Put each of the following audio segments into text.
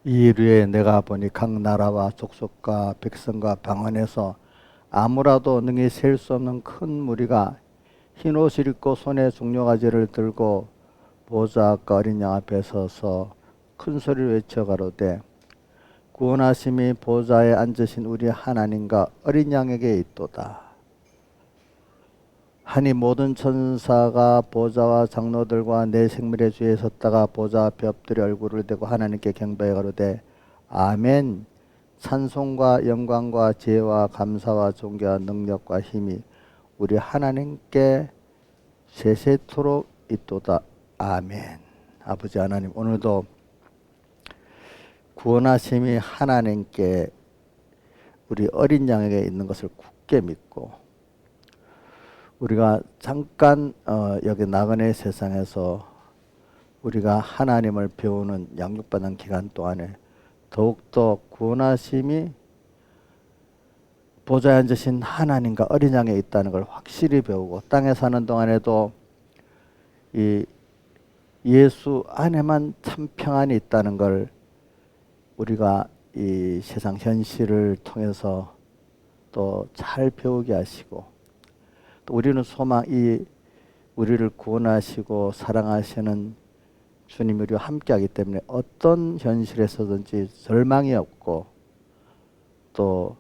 이 일후에 내가 보니 각 나라와 족속과 백성과 방언에서 아무라도 능히 셀 수 없는 큰 무리가 흰 옷을 입고 손에 중요가지를 들고 보좌 앞과 어린 양 앞에 서서 큰 소리를 외쳐 가로되 구원하심이 보좌에 앉으신 우리 하나님과 어린 양에게 있도다. 하니 모든 천사가 보좌와 장로들과 내 생물의 주에 섰다가 보좌 앞에 엎드려 얼굴을 대고 하나님께 경배하여 가로되 아멘. 찬송과 영광과 지혜와 감사와 존귀와 능력과 힘이 우리 하나님께 세세토록 있도다. 아멘. 아버지 하나님, 오늘도 구원하심이 하나님께 우리 어린 양에게 있는 것을 굳게 믿고 우리가 잠깐 여기 나그네 세상에서 우리가 하나님을 배우는 양육받는 기간 동안에 더욱더 구원하심이 보좌에 앉으신 하나님과 어린 양에 있다는 걸 확실히 배우고 땅에 사는 동안에도 이 예수 안에만 참 평안이 있다는 걸 우리가 이 세상 현실을 통해서 또 잘 배우게 하시고 또 우리는 우리를 구원하시고 사랑하시는 주님이 우리와 함께하기 때문에 어떤 현실에서든지 절망이 없고 또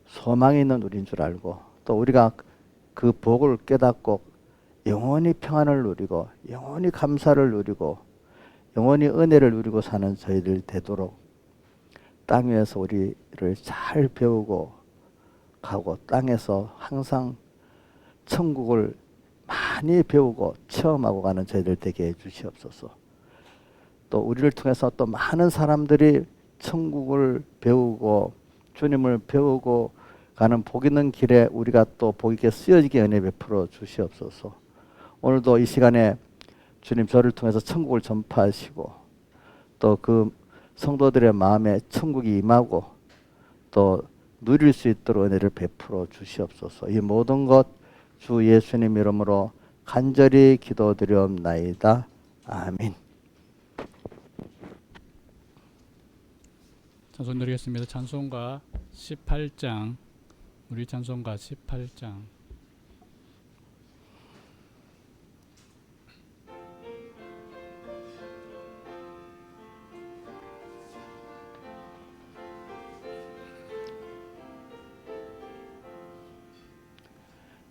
소망이 있는 우리인 줄 알고 또 우리가 그 복을 깨닫고 영원히 평안을 누리고 영원히 감사를 누리고 영원히 은혜를 누리고 사는 저희들 되도록 땅 위에서 우리를 잘 배우고 가고 땅에서 항상 천국을 많이 배우고 체험하고 가는 저희들 되게 해주시옵소서. 또 우리를 통해서 또 많은 사람들이 천국을 배우고 주님을 배우고 가는 복 있는 길에 우리가 또 복 있게 쓰여지게 은혜 베풀어 주시옵소서. 오늘도 이 시간에 주님 저를 통해서 천국을 전파하시고 또 그 성도들의 마음에 천국이 임하고 또 누릴 수 있도록 은혜를 베풀어 주시옵소서. 이 모든 것 주 예수님 이름으로 간절히 기도드리옵나이다. 아멘. 찬송 드리겠습니다. 찬송가 18장, 우리 찬송가 18장.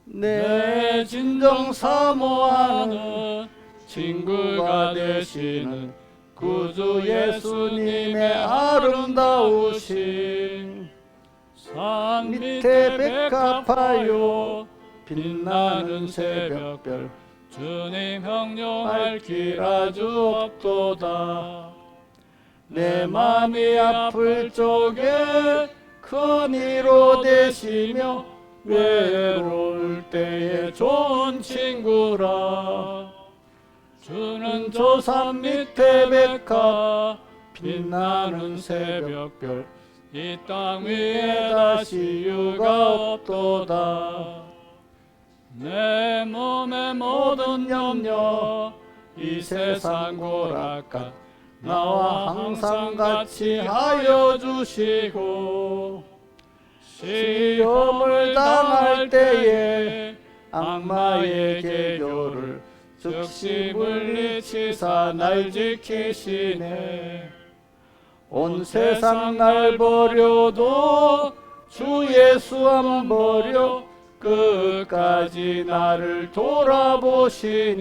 내 진정 사모하는 친구가 되시는 구주 예수님의 아름다우신 산 밑에 백합하여 빛나는 새벽별 주님 형용할 길 아주 없도다. 내 맘이 아플 적에 큰 위로 되시며 외로울 때에 좋은 친구라. 주는 저 산 밑에 백합 빛나는 새벽별 이 땅 위에 다시 유가 없도다. 내 몸의 모든 염려 이 세상 고락가 나와 항상 같이 하여 주시고 시험을 당할 때에 악마의 계교를 즉시 물리치사 날 지키시네. 온 세상 날 버려도 주 예수 안 버려 끝까지 나를 돌아보시니.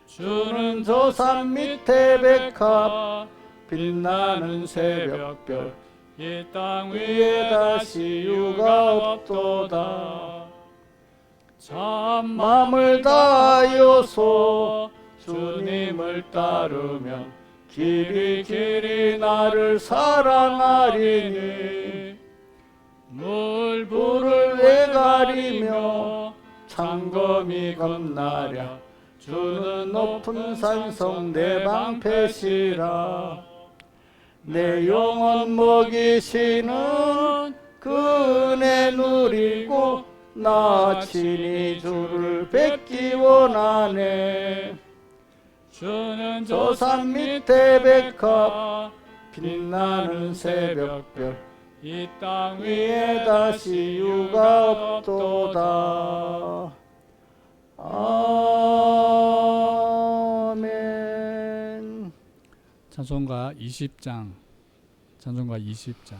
주는 저 산 밑에 백합 빛나는 새벽별 이 땅 위에 다시 유가 없도다. 참 마음을 다하여서 주님을 따르면 길이 나를 사랑하리니. 물불을 왜 가리며 창검이 겁나랴. 주는 높은 산성 내 방패시라. 내 영혼 먹이시는 그 은혜 누리고 나 친히 주를 뵙기 원하네. 주는 저 저 산 산 밑에 밑에 백합 백합 빛나는 새벽별 이 땅 위에 위에 다시 다시 유가 유가 없도다. 없도다. 아멘. 찬송가 20장. 찬송가 20장.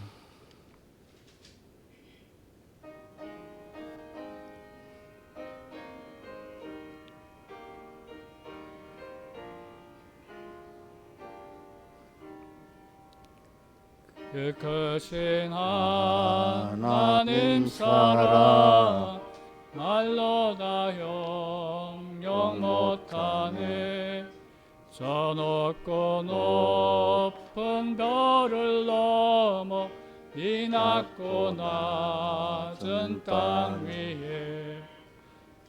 그 크신 하나님 사랑 말로 다 형용 못하네. 저 높고 높은 별을 넘어 이 낮고 낮은 땅 위에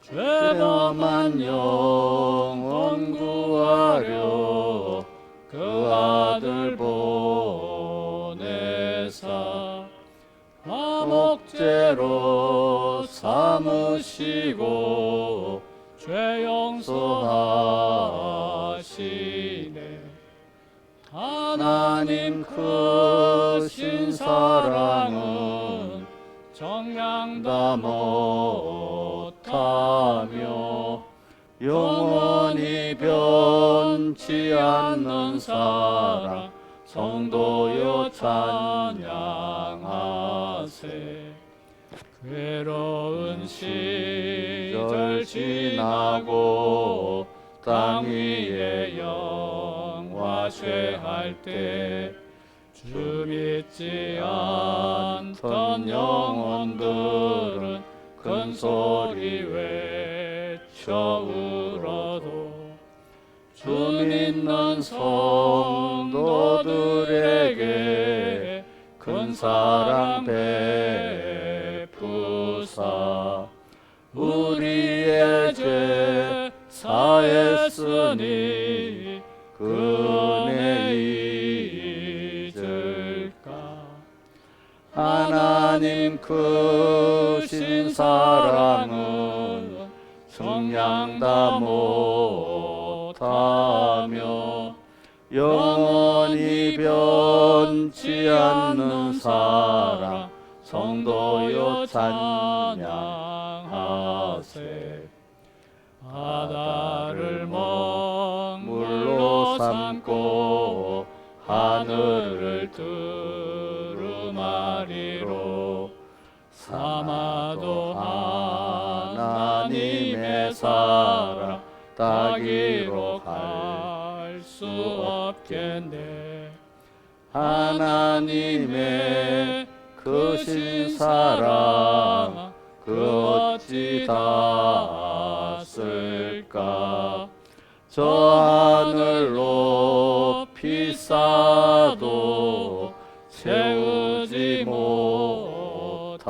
죄범한 영혼 구하려 그 아들 보내사 화목제로 삼으시고 죄 용서하시네. 하나님 크신 사랑은 정량 다 못하며 영원히 변치 않는 사랑 성도여 찬양하세. 괴로운 시절 지나고 땅 위에 영화쇠할 때 주 믿지 않던 영혼들은 큰 소리 외쳐 울어도 주 믿는 성도들에게 큰 사랑 베푸사 우리의 죄 사했으니 그 은혜 잊을까. 하나님 크신 사랑은 성량 다 못하며 영원히 변치 않는 사랑 성도여 찬양하세. 바다를 먹물로 삼고 하늘을 두루마리로 삼아도 하나님의 사랑 따기로 갈 수 없겠네. 하나님의 크신 사랑 그 어찌 닿았을까. 저 하늘 높이 쌓아도 채우지 못하리.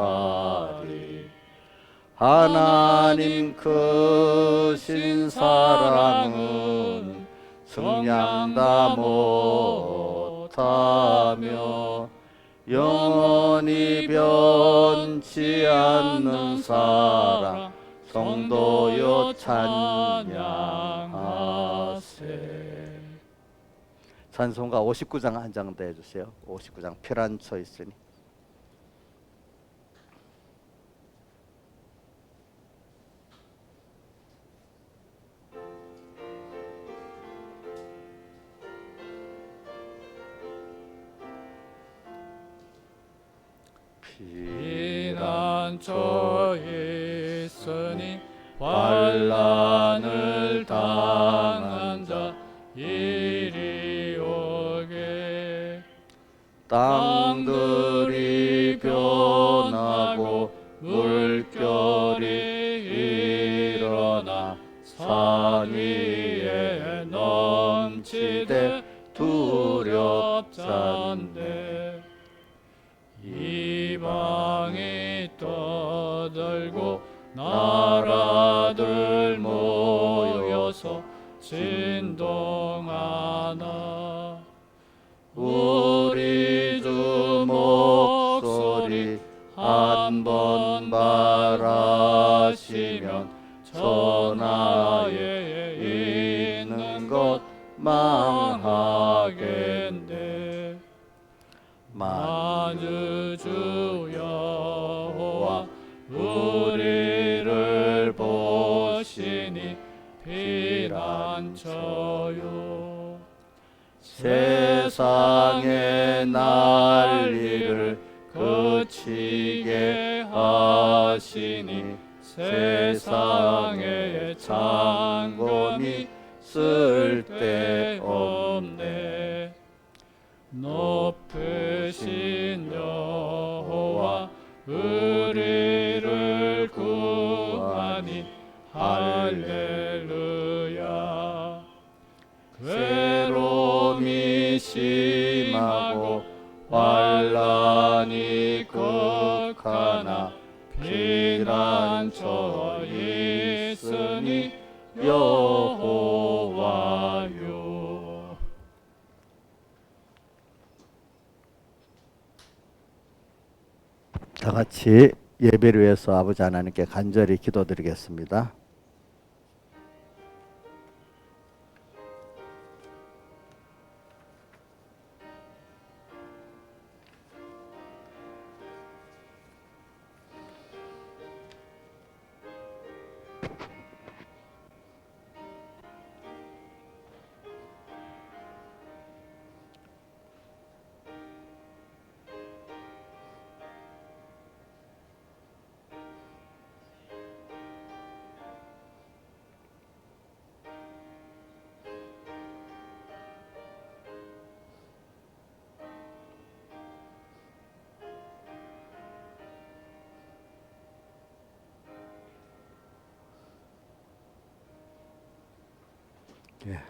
하나님 크신 사랑은 성량 다 못하며 영원히 변치 않는 사랑 성도여 찬양하세. 찬송가 59장 한 장 더 해주세요. 59장 피란쳐 있으니. 피난처 있으니 환난을 당한 자 이리 오게. 땅들이 변하고 물결이 일어나 산 위에 넘치되 두렵잔데 이방이 떠들고 나라들 모여서 진동하나 우리 주 목소리 한 번 바라시면 천하에 있는 것 망하겠네. 만주 주 여호와 우리를 보시니 피난처요. 세상의 난리를 그치게 하시니 세상의 창검이 쓸데없네. 높으신 여호와 우리를 구하니 할렐루야. 괴로움이 심하고 환난이 극하나 피난처 있으니 여호와요. 다 같이 예배를 위해서 아버지 하나님께 간절히 기도드리겠습니다.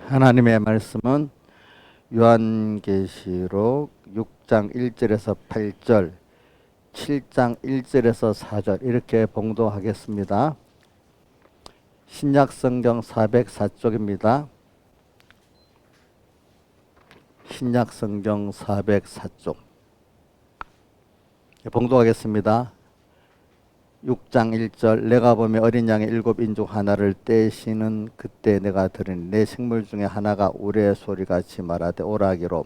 하나님의 말씀은 요한계시록 6장 1절에서 8절, 7장 1절에서 4절 이렇게 봉독하겠습니다. 신약성경 404쪽입니다. 신약성경 404쪽 봉독하겠습니다. 6장 1절 내가 보며 어린 양의 7인중 하나를 떼시는 그때 내가 들으니 내 생물 중에 하나가 우레 소리같이 말하되 오라 하기로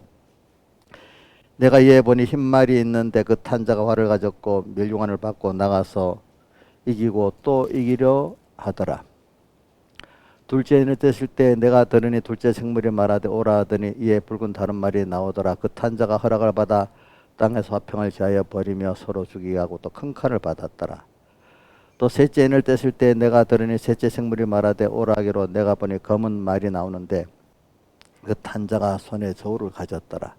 내가 이에 보니 흰말이 있는데 그 탄자가 활을 가졌고 멸류관을 받고 나가서 이기고 또 이기려 하더라. 둘째 인을 떼실 때 내가 들으니 둘째 생물이 말하되 오라 하더니 이에 붉은 다른 말이 나오더라. 그 탄자가 허락을 받아 땅에서 화평을 지하여 버리며 서로 죽이게 하고 또 큰 칼을 받았더라. 또 셋째 인을 떼실 때 내가 들으니 셋째 생물이 말하되 오라 하기로 내가 보니 검은 말이 나오는데 그 탄자가 손에 저울을 가졌더라.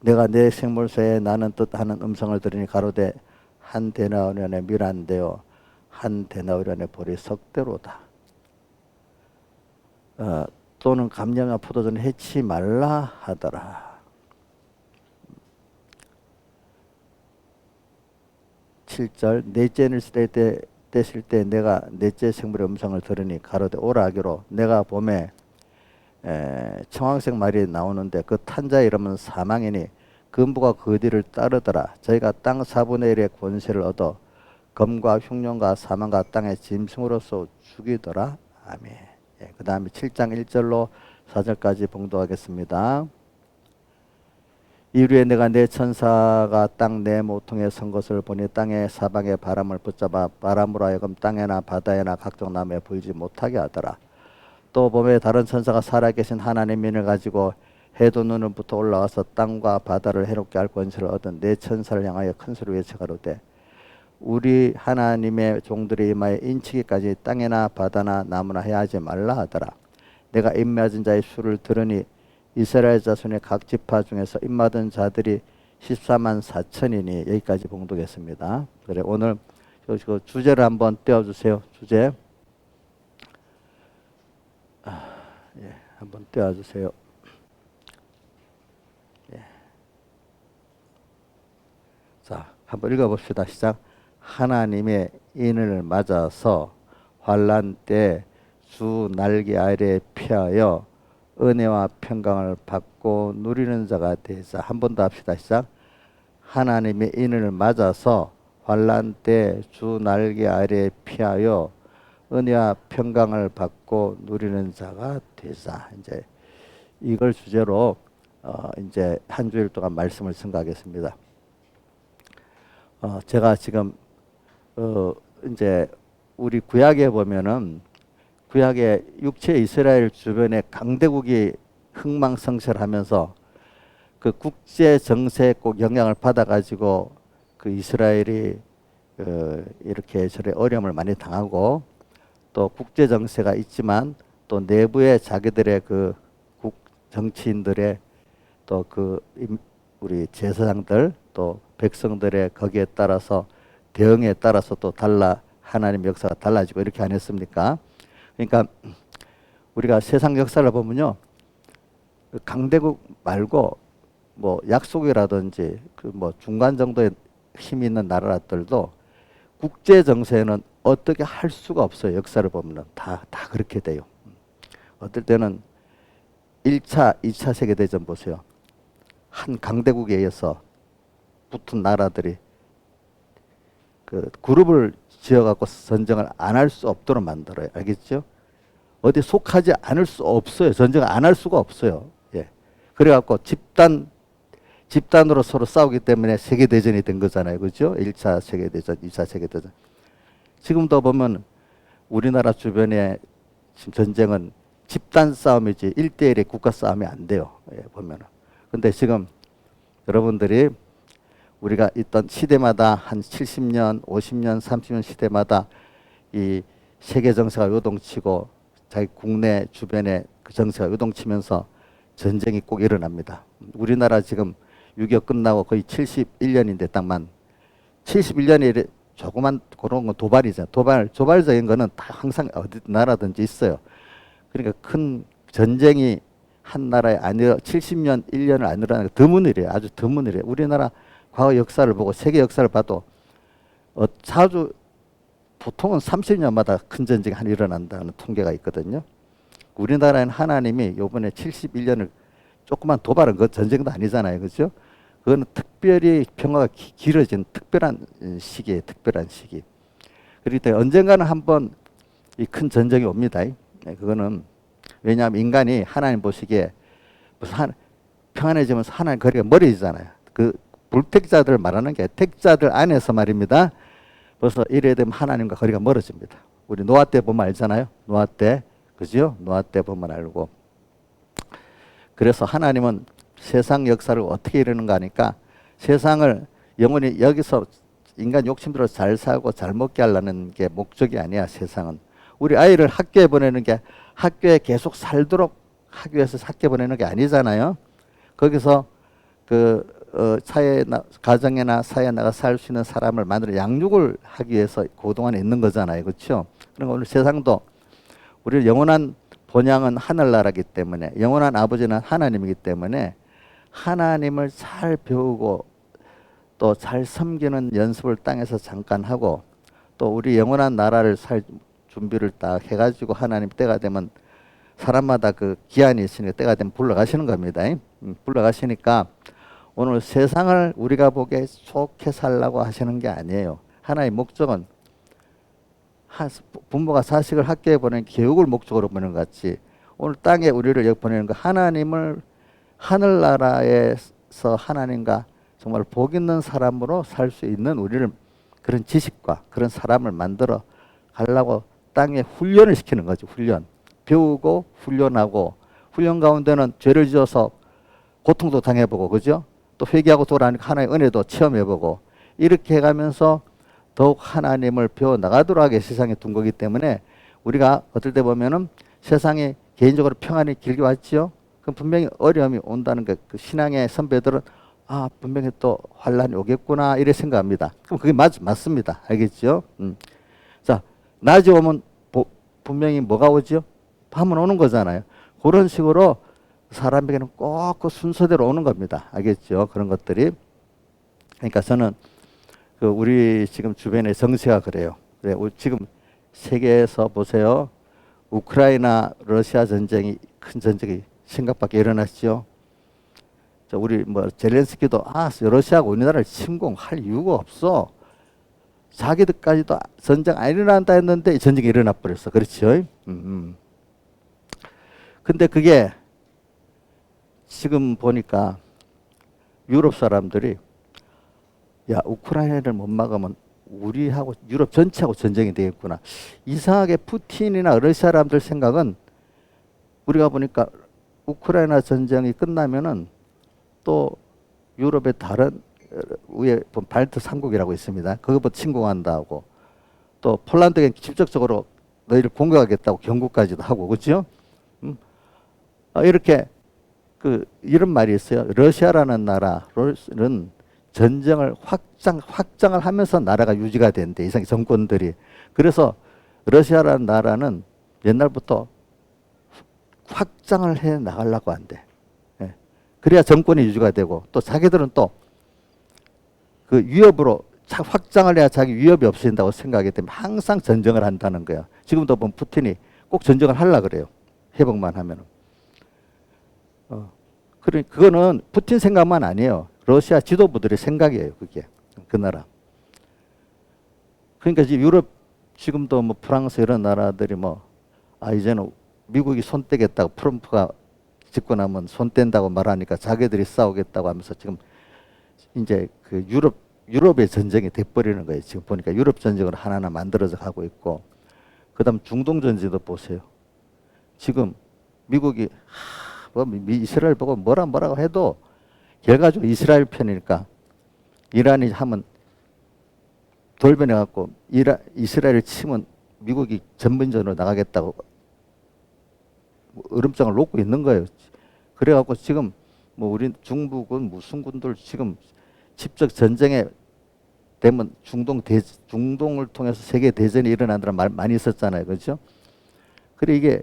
내가 내 생물소에 나는 뜻하는 음성을 들으니 가로되 한 데나리온의 밀한데요 한 데나리온의 볼이 석대로다. 또는 감량과 포도주는 해치 말라 하더라. 7절 넷째 인을 떼실 때 내가 넷째 생물의 음성을 들으니 가로되 오라 하기로 내가 봄에 청황색 말이 나오는데 그 탄자의 이름은 사망이니 금부가 그 뒤를 따르더라. 저희가 땅 4분의 1의 권세를 얻어 검과 흉년과 사망과 땅의 짐승으로서 죽이더라. 아멘. 그 다음에 7장 1절로 4절까지 봉독하겠습니다. 이후에 내가 내 천사가 땅 내 모퉁이에 선 것을 보니 땅의 사방에 바람을 붙잡아 바람으로 하여금 땅에나 바다에나 각종 나무에 불지 못하게 하더라. 또 봄에 다른 천사가 살아계신 하나님의 민을 가지고 해도 눈을 부터 올라와서 땅과 바다를 해롭게 할 권세를 얻은 내 천사를 향하여 큰 소리로 외쳐 가로되 우리 하나님의 종들의 이마에 인치기까지 땅에나 바다나 나무나 해하지 말라 하더라. 내가 입맞은 자의 수를 들으니 이스라엘 자손의 각 지파 중에서 입맞은 자들이 14만 4천이니 여기까지 봉독했습니다. 그래 오늘 주제를 한번 떼어주세요. 주제 한번 떼어주세요. 자, 한번 읽어봅시다. 시작. 하나님의 인을 맞아서 환난 때 주 날개 아래 피하여 은혜와 평강을 받고 누리는 자가 되자. 한 번 더 합시다. 시작. 하나님의 인을 맞아서 환난 때 주 날개 아래 피하여 은혜와 평강을 받고 누리는 자가 되자. 이제 이걸 주제로 이제 한 주일 동안 말씀을 증거하겠습니다. 제가 지금 이제 우리 구약에 보면은 구약의 육체 이스라엘 주변에 강대국이 흥망성쇠하면서 그 국제 정세에 꼭 영향을 받아가지고 그 이스라엘이 이렇게 저래 어려움을 많이 당하고 또 국제 정세가 있지만 또 내부에 자기들의 그 국 정치인들의 또 그 우리 제사장들 또 백성들의 거기에 따라서 대응에 따라서 또 하나님 역사가 달라지고 이렇게 안 했습니까? 그러니까 우리가 세상 역사를 보면요, 강대국 말고 뭐 약속이라든지 그 뭐 중간 정도의 힘 있는 나라들도 국제 정세는 어떻게 할 수가 없어요. 역사를 보면은 다 그렇게 돼요. 어떨 때는 1차, 2차 세계대전 보세요. 한 강대국에 의해서 붙은 나라들이 그 그룹을 지어갖고 전쟁을 안 할 수 없도록 만들어요. 알겠죠? 어디 속하지 않을 수 없어요. 전쟁을 안 할 수가 없어요. 예. 그래갖고 집단으로 서로 싸우기 때문에 세계대전이 된 거잖아요. 그죠? 1차 세계대전, 2차 세계대전. 지금도 보면 우리나라 주변에 지금 전쟁은 집단 싸움이지 1대1의 국가 싸움이 안 돼요. 예, 보면은. 근데 지금 여러분들이 우리가 있던 시대마다 한 70년, 50년, 30년 시대마다 이 세계 정세가 요동치고 자기 국내 주변에 그 정세가 요동치면서 전쟁이 꼭 일어납니다. 우리나라 지금 6.25 끝나고 거의 71년인데 딱만 71년이 조그만 그런 건 도발이죠. 도발적인 거는 다 항상 어디 나라든지 있어요. 그러니까 큰 전쟁이 한 나라에 아니라 70년, 1년을 안 일어나는 게 드문 일이에요. 아주 드문 일이에요. 우리나라 과거 역사를 보고 세계 역사를 봐도 자주 보통은 30년마다 큰 전쟁이 한 일어난다는 통계가 있거든요. 우리나라에는 하나님이 요번에 71년을 조그만 도발은 그 전쟁도 아니잖아요. 그죠? 그거는 특별히 평화가 길어진 특별한 시기예요. 특별한 시기. 그러니까 언젠가는 한번 이 큰 전쟁이 옵니다. 네, 그거는 왜냐하면 인간이 하나님 보시기에 무슨 평안해지면서 하나님 거리가 멀어지잖아요. 그 불택자들 말하는 게 택자들 안에서 말입니다. 벌써 이래 되면 하나님과 거리가 멀어집니다. 우리 노아 때 보면 알잖아요. 노아 때, 그죠? 노아 때 보면 알고. 그래서 하나님은 세상 역사를 어떻게 이루는가 하니까 세상을 영원히 여기서 인간 욕심대로 잘 살고 잘 먹게 하려는 게 목적이 아니야. 세상은 우리 아이를 학교에 보내는 게 학교에 계속 살도록 학교에서 학교 보내는 게 아니잖아요. 거기서 가정이나 사회에 나가 살 수 있는 사람을 만들어 양육을 하기 위해서 그동안에 있는 거잖아요. 그렇죠? 그러니까 오늘 세상도 우리 영원한 본향은 하늘나라이기 때문에 영원한 아버지는 하나님이기 때문에 하나님을 잘 배우고 또 잘 섬기는 연습을 땅에서 잠깐 하고 또 우리 영원한 나라를 살 준비를 딱 해가지고 하나님 때가 되면 사람마다 그 기한이 있으니까 때가 되면 불러가시는 겁니다. 불러가시니까 오늘 세상을 우리가 보기에 좋게 살라고 하시는 게 아니에요. 하나의 목적은 부모가 자식을 학교에 보내는 교육을 목적으로 보내는 것 같이 오늘 땅에 우리를 여기 보내는 거 하나님을 하늘나라에서 하나님과 정말 복 있는 사람으로 살 수 있는 우리를 그런 지식과 그런 사람을 만들어 가려고 땅에 훈련을 시키는 거죠. 훈련. 배우고 훈련하고 훈련 가운데는 죄를 지어서 고통도 당해보고 그죠? 또 회개하고 돌아오니까 하나님의 은혜도 체험해보고 이렇게 해가면서 더욱 하나님을 배워나가도록 하게 세상에 둔 거기 때문에 우리가 어떨 때 보면은 세상에 개인적으로 평안이 길게 왔지요. 그럼 분명히 어려움이 온다는 그 신앙의 선배들은 분명히 또 환란이 오겠구나 이래 생각합니다. 그럼 그게 맞습니다. 알겠죠? 자, 낮이 오면 분명히 뭐가 오죠? 밤은 오는 거잖아요. 그런 식으로 사람에게는 꼭 그 순서대로 오는 겁니다. 알겠죠? 그런 것들이. 그러니까 저는 우리 지금 주변의 정세가 그래요. 지금 세계에서 보세요. 우크라이나 러시아 전쟁이 큰 전쟁이 심각하게 일어났죠. 우리 젤렌스키도 러시아가 우리나라를 침공할 이유가 없어. 자기들까지도 전쟁 안 일어난다 했는데 전쟁이 일어나 버렸어. 그렇죠? 근데 그게 지금 보니까 유럽 사람들이 야, 우크라이나를 못 막으면 우리하고 유럽 전체하고 전쟁이 되겠구나. 이상하게 푸틴이나 러시아 사람들 생각은 우리가 보니까 우크라이나 전쟁이 끝나면은 또 유럽의 다른 위에 발트 3국이라고 있습니다. 그것부터 침공한다고. 또 폴란드에 직접적으로 너희를 공격하겠다고 경고까지도 하고, 그렇죠? 이렇게 이런 말이 있어요. 러시아라는 나라는 전쟁을 확장을 하면서 나라가 유지가 된대. 이상 정권들이. 그래서 러시아라는 나라는 옛날부터 확장을 해 나가려고 한대. 예. 그래야 정권이 유지가 되고, 또 자기들은 또 그 위협으로 확장을 해야 자기 위협이 없어진다고 생각하기 때문에 항상 전쟁을 한다는 거야. 지금도 보면 푸틴이 꼭 전쟁을 하려고 그래요. 회복만 하면은. 그거는 푸틴 생각만 아니에요. 러시아 지도부들의 생각이에요. 그게. 그 나라. 그러니까 이제 유럽 지금도 뭐 프랑스 이런 나라들이 이제는 미국이 손 떼겠다고 트럼프가 짓고 나면 손 뗀다고 말하니까 자기들이 싸우겠다고 하면서 지금 이제 그 유럽의 전쟁이 돼버리는 거예요. 지금 보니까 유럽 전쟁을 하나하나 만들어져 가고 있고, 그 다음 중동 전쟁도 보세요. 지금 미국이 이스라엘 보고 뭐라고 해도 결과적으로 이스라엘 편이니까 이란이 하면 돌변해 갖고 이스라엘을 치면 미국이 전면전으로 나가겠다고 으름장을 놓고 있는 거예요. 그래 갖고 지금 우리 중국은 무슨 군들 지금 직접 전쟁에 되면 중동을 통해서 세계 대전이 일어난다는 말 많이 있었잖아요. 그렇죠? 그래 이게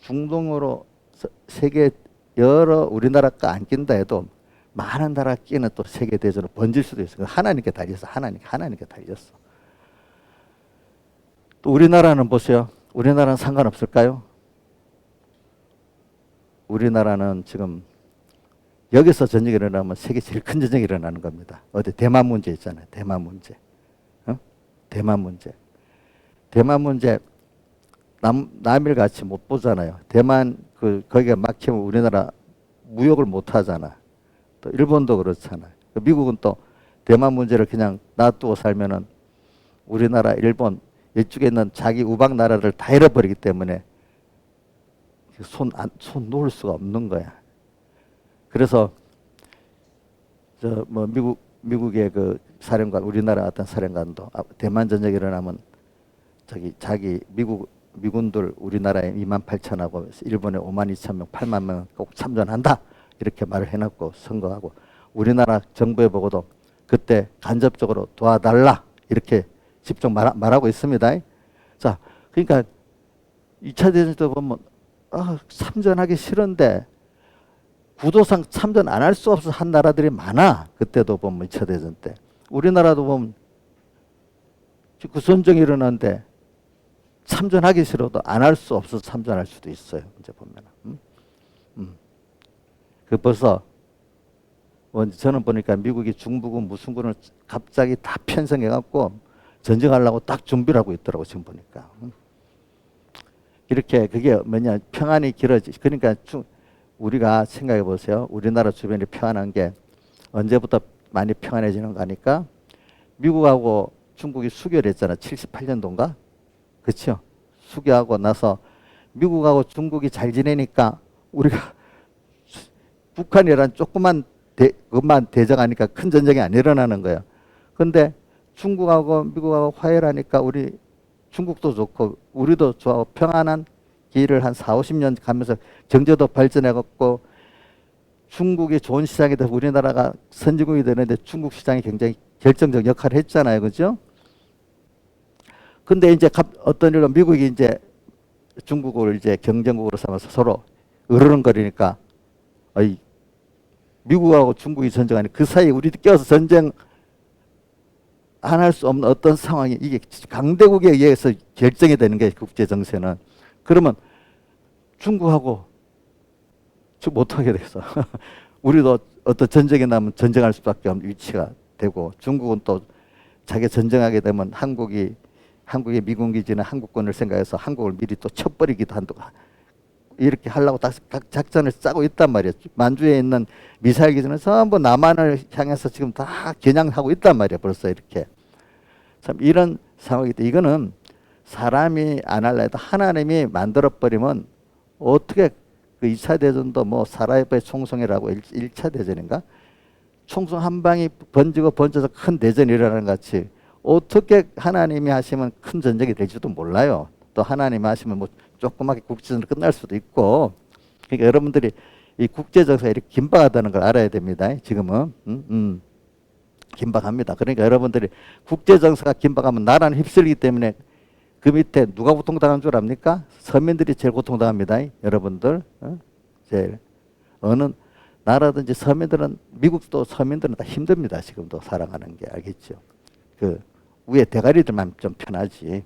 중동으로 세계 여러 우리나라가 안 낀다 해도 많은 나라 끼는 또 세계 대전으로 번질 수도 있어요. 하나님께 달렸어. 하나님께 달렸어. 또 우리나라는 보세요. 우리나라는 상관없을까요? 우리나라는 지금 여기서 전쟁이 일어나면 세계 제일 큰 전쟁이 일어나는 겁니다. 어디 대만 문제 있잖아요. 대만 문제. 대만 문제. 대만 문제 남일 같이 못 보잖아요. 대만 거기가 막히면 우리나라 무역을 못 하잖아. 또 일본도 그렇잖아요. 미국은 또 대만 문제를 그냥 놔두고 살면은 우리나라, 일본 이쪽에 있는 자기 우방 나라를 다 잃어버리기 때문에 손 놓을 수가 없는 거야. 그래서 미국의 그 사령관, 우리나라 어떤 사령관도 대만 전쟁이 일어나면 자기 미군들 우리나라에 28,000하고 일본에 52,000명, 8만 명 꼭 참전한다 이렇게 말을 해놓고 선거하고, 우리나라 정부에 보고도 그때 간접적으로 도와달라 이렇게 직접 말하고 있습니다. 자, 그러니까 2차 대전 때 보면 참전하기 싫은데 구도상 참전 안 할 수 없어 한 나라들이 많아. 그때도 보면 2차 대전 때. 우리나라도 보면 그 전쟁이 일어났는데 참전하기 싫어도 안 할 수 없어서 참전할 수도 있어요. 이제 보면은. 그 벌써 저는 보니까 미국이 중부군 무슨 군을 갑자기 다 편성해갖고 전쟁하려고 딱 준비를 하고 있더라고 지금 보니까. 이렇게 그게 뭐냐 평안이 그러니까 우리가 생각해 보세요. 우리나라 주변이 평안한 게 언제부터 많이 평안해지는 거 아니까? 미국하고 중국이 수교했잖아. 78년도인가? 그렇죠? 수교하고 나서 미국하고 중국이 잘 지내니까 우리가 북한이란 조그만 것만 대적하니까 큰 전쟁이 안 일어나는 거예요. 근데 중국하고 미국하고 화해를 하니까 우리 중국도 좋고 우리도 좋아하고 평안한 길을 한 4, 50년 가면서 경제도 발전해갖고 중국이 좋은 시장이 돼서 우리나라가 선진국이 되는데 중국 시장이 굉장히 결정적 역할을 했잖아요. 그죠? 근데 이제 어떤 일로 미국이 이제 중국을 이제 경쟁국으로 삼아서 서로 으르렁거리니까 미국하고 중국이 전쟁하니 그 사이에 우리도 껴서 전쟁 안 할 수 없는 어떤 상황이 이게 강대국에 의해서 결정이 되는 게 국제 정세는. 그러면 중국하고 못하게 돼서 우리도 어떤 전쟁이 나면 전쟁할 수밖에 없는 위치가 되고, 중국은 또 자기 전쟁하게 되면 한국의 미군 기지나 한국군을 생각해서 한국을 미리 또 쳐버리기도 한다. 이렇게 하려고 각 작전을 짜고 있단 말이에요. 만주에 있는 미사일 기지는 전부 남한을 향해서 지금 다 겨냥하고 있단 말이에요. 벌써 이렇게. 참 이런 상황이기 때문에 이거는 사람이 안 할라 해도 하나님이 만들어버리면 어떻게 그 2차 대전도 뭐 사라예보의 총성이라고 1차 대전인가? 총성 한 방이 번져서 큰 대전이 일어나는 것 같이 어떻게 하나님이 하시면 큰 전쟁이 될지도 몰라요. 또 하나님이 하시면 뭐 조그맣게 국제전으로 끝날 수도 있고. 그러니까 여러분들이 이 국제정세가 이렇게 긴박하다는 걸 알아야 됩니다. 지금은 긴박합니다. 그러니까 여러분들이 국제정세가 긴박하면 나라는 휩쓸리기 때문에 그 밑에 누가 고통당한 줄 압니까? 서민들이 제일 고통당합니다. 여러분들. 제일. 어느 나라든지 서민들은, 미국도 서민들은 다 힘듭니다. 지금도 살아가는 게. 알겠죠? 그 위에 대가리들만 좀 편하지.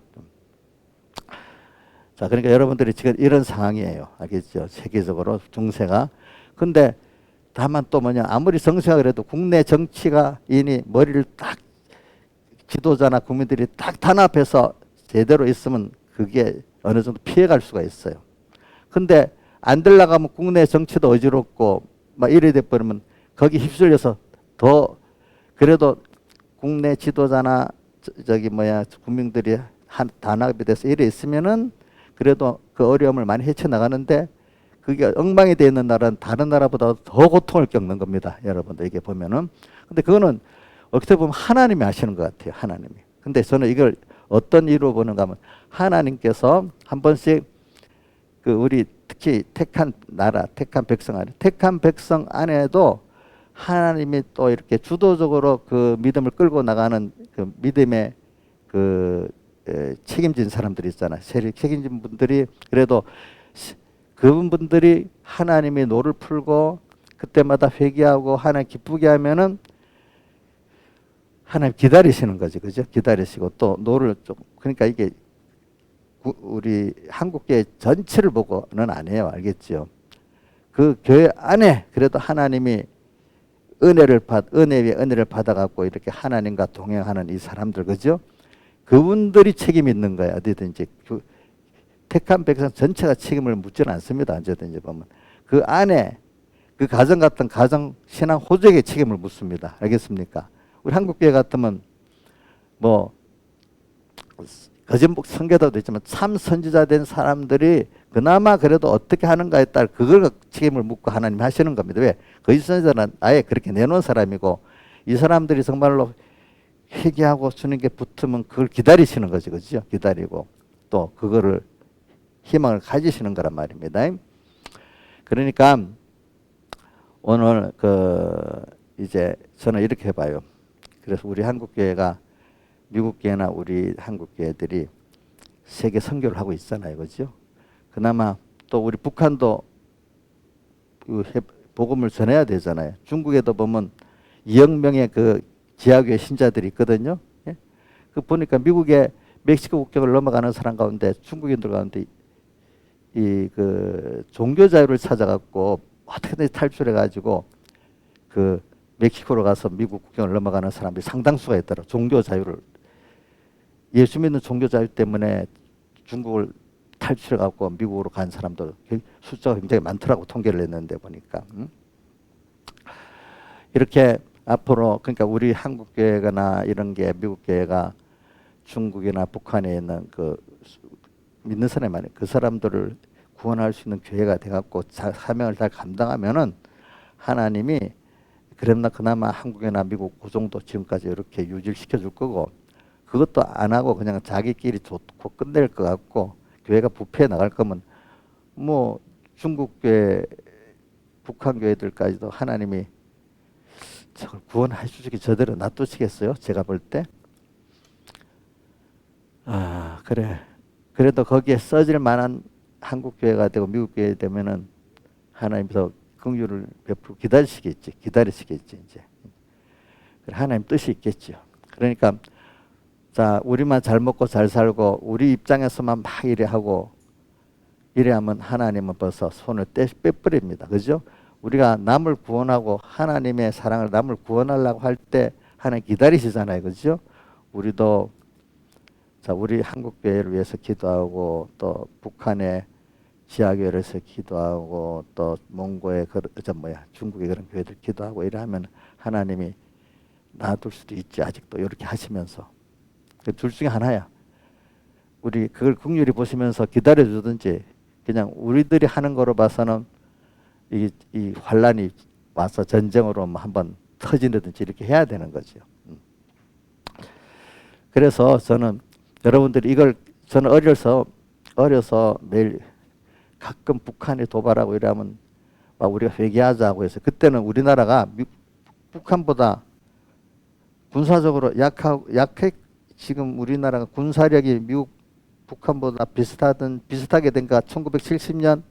자, 그러니까 여러분들이 지금 이런 상황이에요. 알겠죠? 세계적으로 중세가. 근데 다만 또 뭐냐, 아무리 정세가 그래도 국내 정치가 이니 머리를 딱 지도자나 국민들이 딱 단합해서 제대로 있으면 그게 어느 정도 피해갈 수가 있어요. 근데 안 들나가면 국내 정치도 어지럽고 막 이래 돼버리면 거기 휩쓸려서 더 그래도 국내 지도자나 저기 뭐야 국민들이 단합이 돼서 이래 있으면은 그래도 그 어려움을 많이 헤쳐나가는데 그게 엉망이 되어 있는 나라는 다른 나라보다 더 고통을 겪는 겁니다. 여러분들 이게 보면은. 근데 그거는 어떻게 보면 하나님이 하시는 것 같아요. 하나님이. 근데 저는 이걸 어떤 이유로 보는가 하면 하나님께서 한 번씩 그 우리 특히 택한 나라, 택한 백성 안에도 하나님이 또 이렇게 주도적으로 그 믿음을 끌고 나가는 그 믿음의 그 책임진 사람들이 있잖아요. 책임진 분들이 그래도 그분들이 하나님이 노를 풀고 그때마다 회개하고 하나님 기쁘게 하면은 하나님 기다리시는 거지, 그죠? 기다리시고 또 노를 좀 그러니까 이게 우리 한국교회 전체를 보고는 안 해요, 알겠죠? 그 교회 안에 그래도 하나님이 은혜 위에 은혜를 받아갖고 이렇게 하나님과 동행하는 이 사람들, 그죠? 그분들이 책임 있는 거야, 어디든지. 택한 백성 전체가 책임을 묻지는 않습니다. 언제든지 보면. 그 안에 그 가정 같은 가정 신앙 호적에 책임을 묻습니다. 알겠습니까? 우리 한국교회 같으면 뭐 거짓목 선교사도 있지만 참 선지자 된 사람들이 그나마 그래도 어떻게 하는가에 따라 그걸 책임을 묻고 하나님 하시는 겁니다. 왜? 거짓 선지자는 아예 그렇게 내놓은 사람이고 이 사람들이 정말로 회개하고 주님께 붙으면 그걸 기다리시는 거죠. 그죠? 기다리고 또 그거를 희망을 가지시는 거란 말입니다. 그러니까 오늘 이제 저는 이렇게 봐요. 그래서 우리 한국교회가 미국 교회나 우리 한국 교회들이 세계 선교를 하고 있잖아요, 그렇죠? 그나마 또 우리 북한도 복음을 전해야 되잖아요. 중국에도 보면 2억 명의 그 지하교회 신자들이 있거든요. 예? 그 보니까 미국의 멕시코 국경을 넘어가는 사람 가운데 중국인들 가운데 이 그 종교 자유를 찾아갖고 어떻게든 탈출해가지고 그 멕시코로 가서 미국 국경을 넘어가는 사람들이 상당수가 있더라고요. 종교 자유를. 예수 믿는 종교 자유 때문에 중국을 탈출해갖고 미국으로 간 사람들 숫자가 굉장히 많더라고, 통계를 냈는데 보니까. 이렇게 앞으로 그러니까 우리 한국교회나 이런 게 미국교회가 중국이나 북한에 있는 그 믿는 사람이 많아요. 그 사람들을 구원할 수 있는 교회가 돼갖고 사명을 잘 감당하면은 하나님이 그나마 한국이나 미국 그 정도 지금까지 이렇게 유지를 시켜줄 거고 그것도 안 하고 그냥 자기끼리 좋고 끝낼 것 같고 교회가 부패해 나갈 거면 뭐 중국 교회, 북한 교회들까지도 하나님이 저걸 구원해 주시기 저대로 놔두시겠어요? 제가 볼 때. 아, 그래. 그래도 거기에 써질 만한 한국 교회가 되고 미국 교회 되면은 하나님께서 긍휼을 베풀고 기다리시겠지 이제. 하나님 뜻이 있겠죠. 그러니까 자, 우리만 잘 먹고 잘 살고 우리 입장에서만 막 이래 하고 이래 하면 하나님은 벌써 손을 빼버립니다. 그죠? 우리가 남을 구원하고 하나님의 사랑을 남을 구원하려고 할 때 하나님 기다리시잖아요. 그죠? 우리도 자, 우리 한국 교회를 위해서 기도하고 또 북한의 지하교회에서 기도하고 또 몽고의 중국의 그런 교회들 기도하고 이러면 하나님이 놔둘 수도 있지 아직도 이렇게 하시면서 둘 중에 하나야. 우리 그걸 긍휼히 보시면서 기다려 주든지 그냥 우리들이 하는 거로 봐서는 이 환란이 와서 전쟁으로 한번 터지든지 이렇게 해야 되는 거죠. 그래서 저는 여러분들이 이걸 저는 어려서 매일 가끔 북한이 도발하고 이러면 우리가 회개하자고 해서 그때는 우리나라가 북한보다 군사적으로 약해 지금 우리나라가 군사력이 미국 북한보다 비슷하게 된가 1970년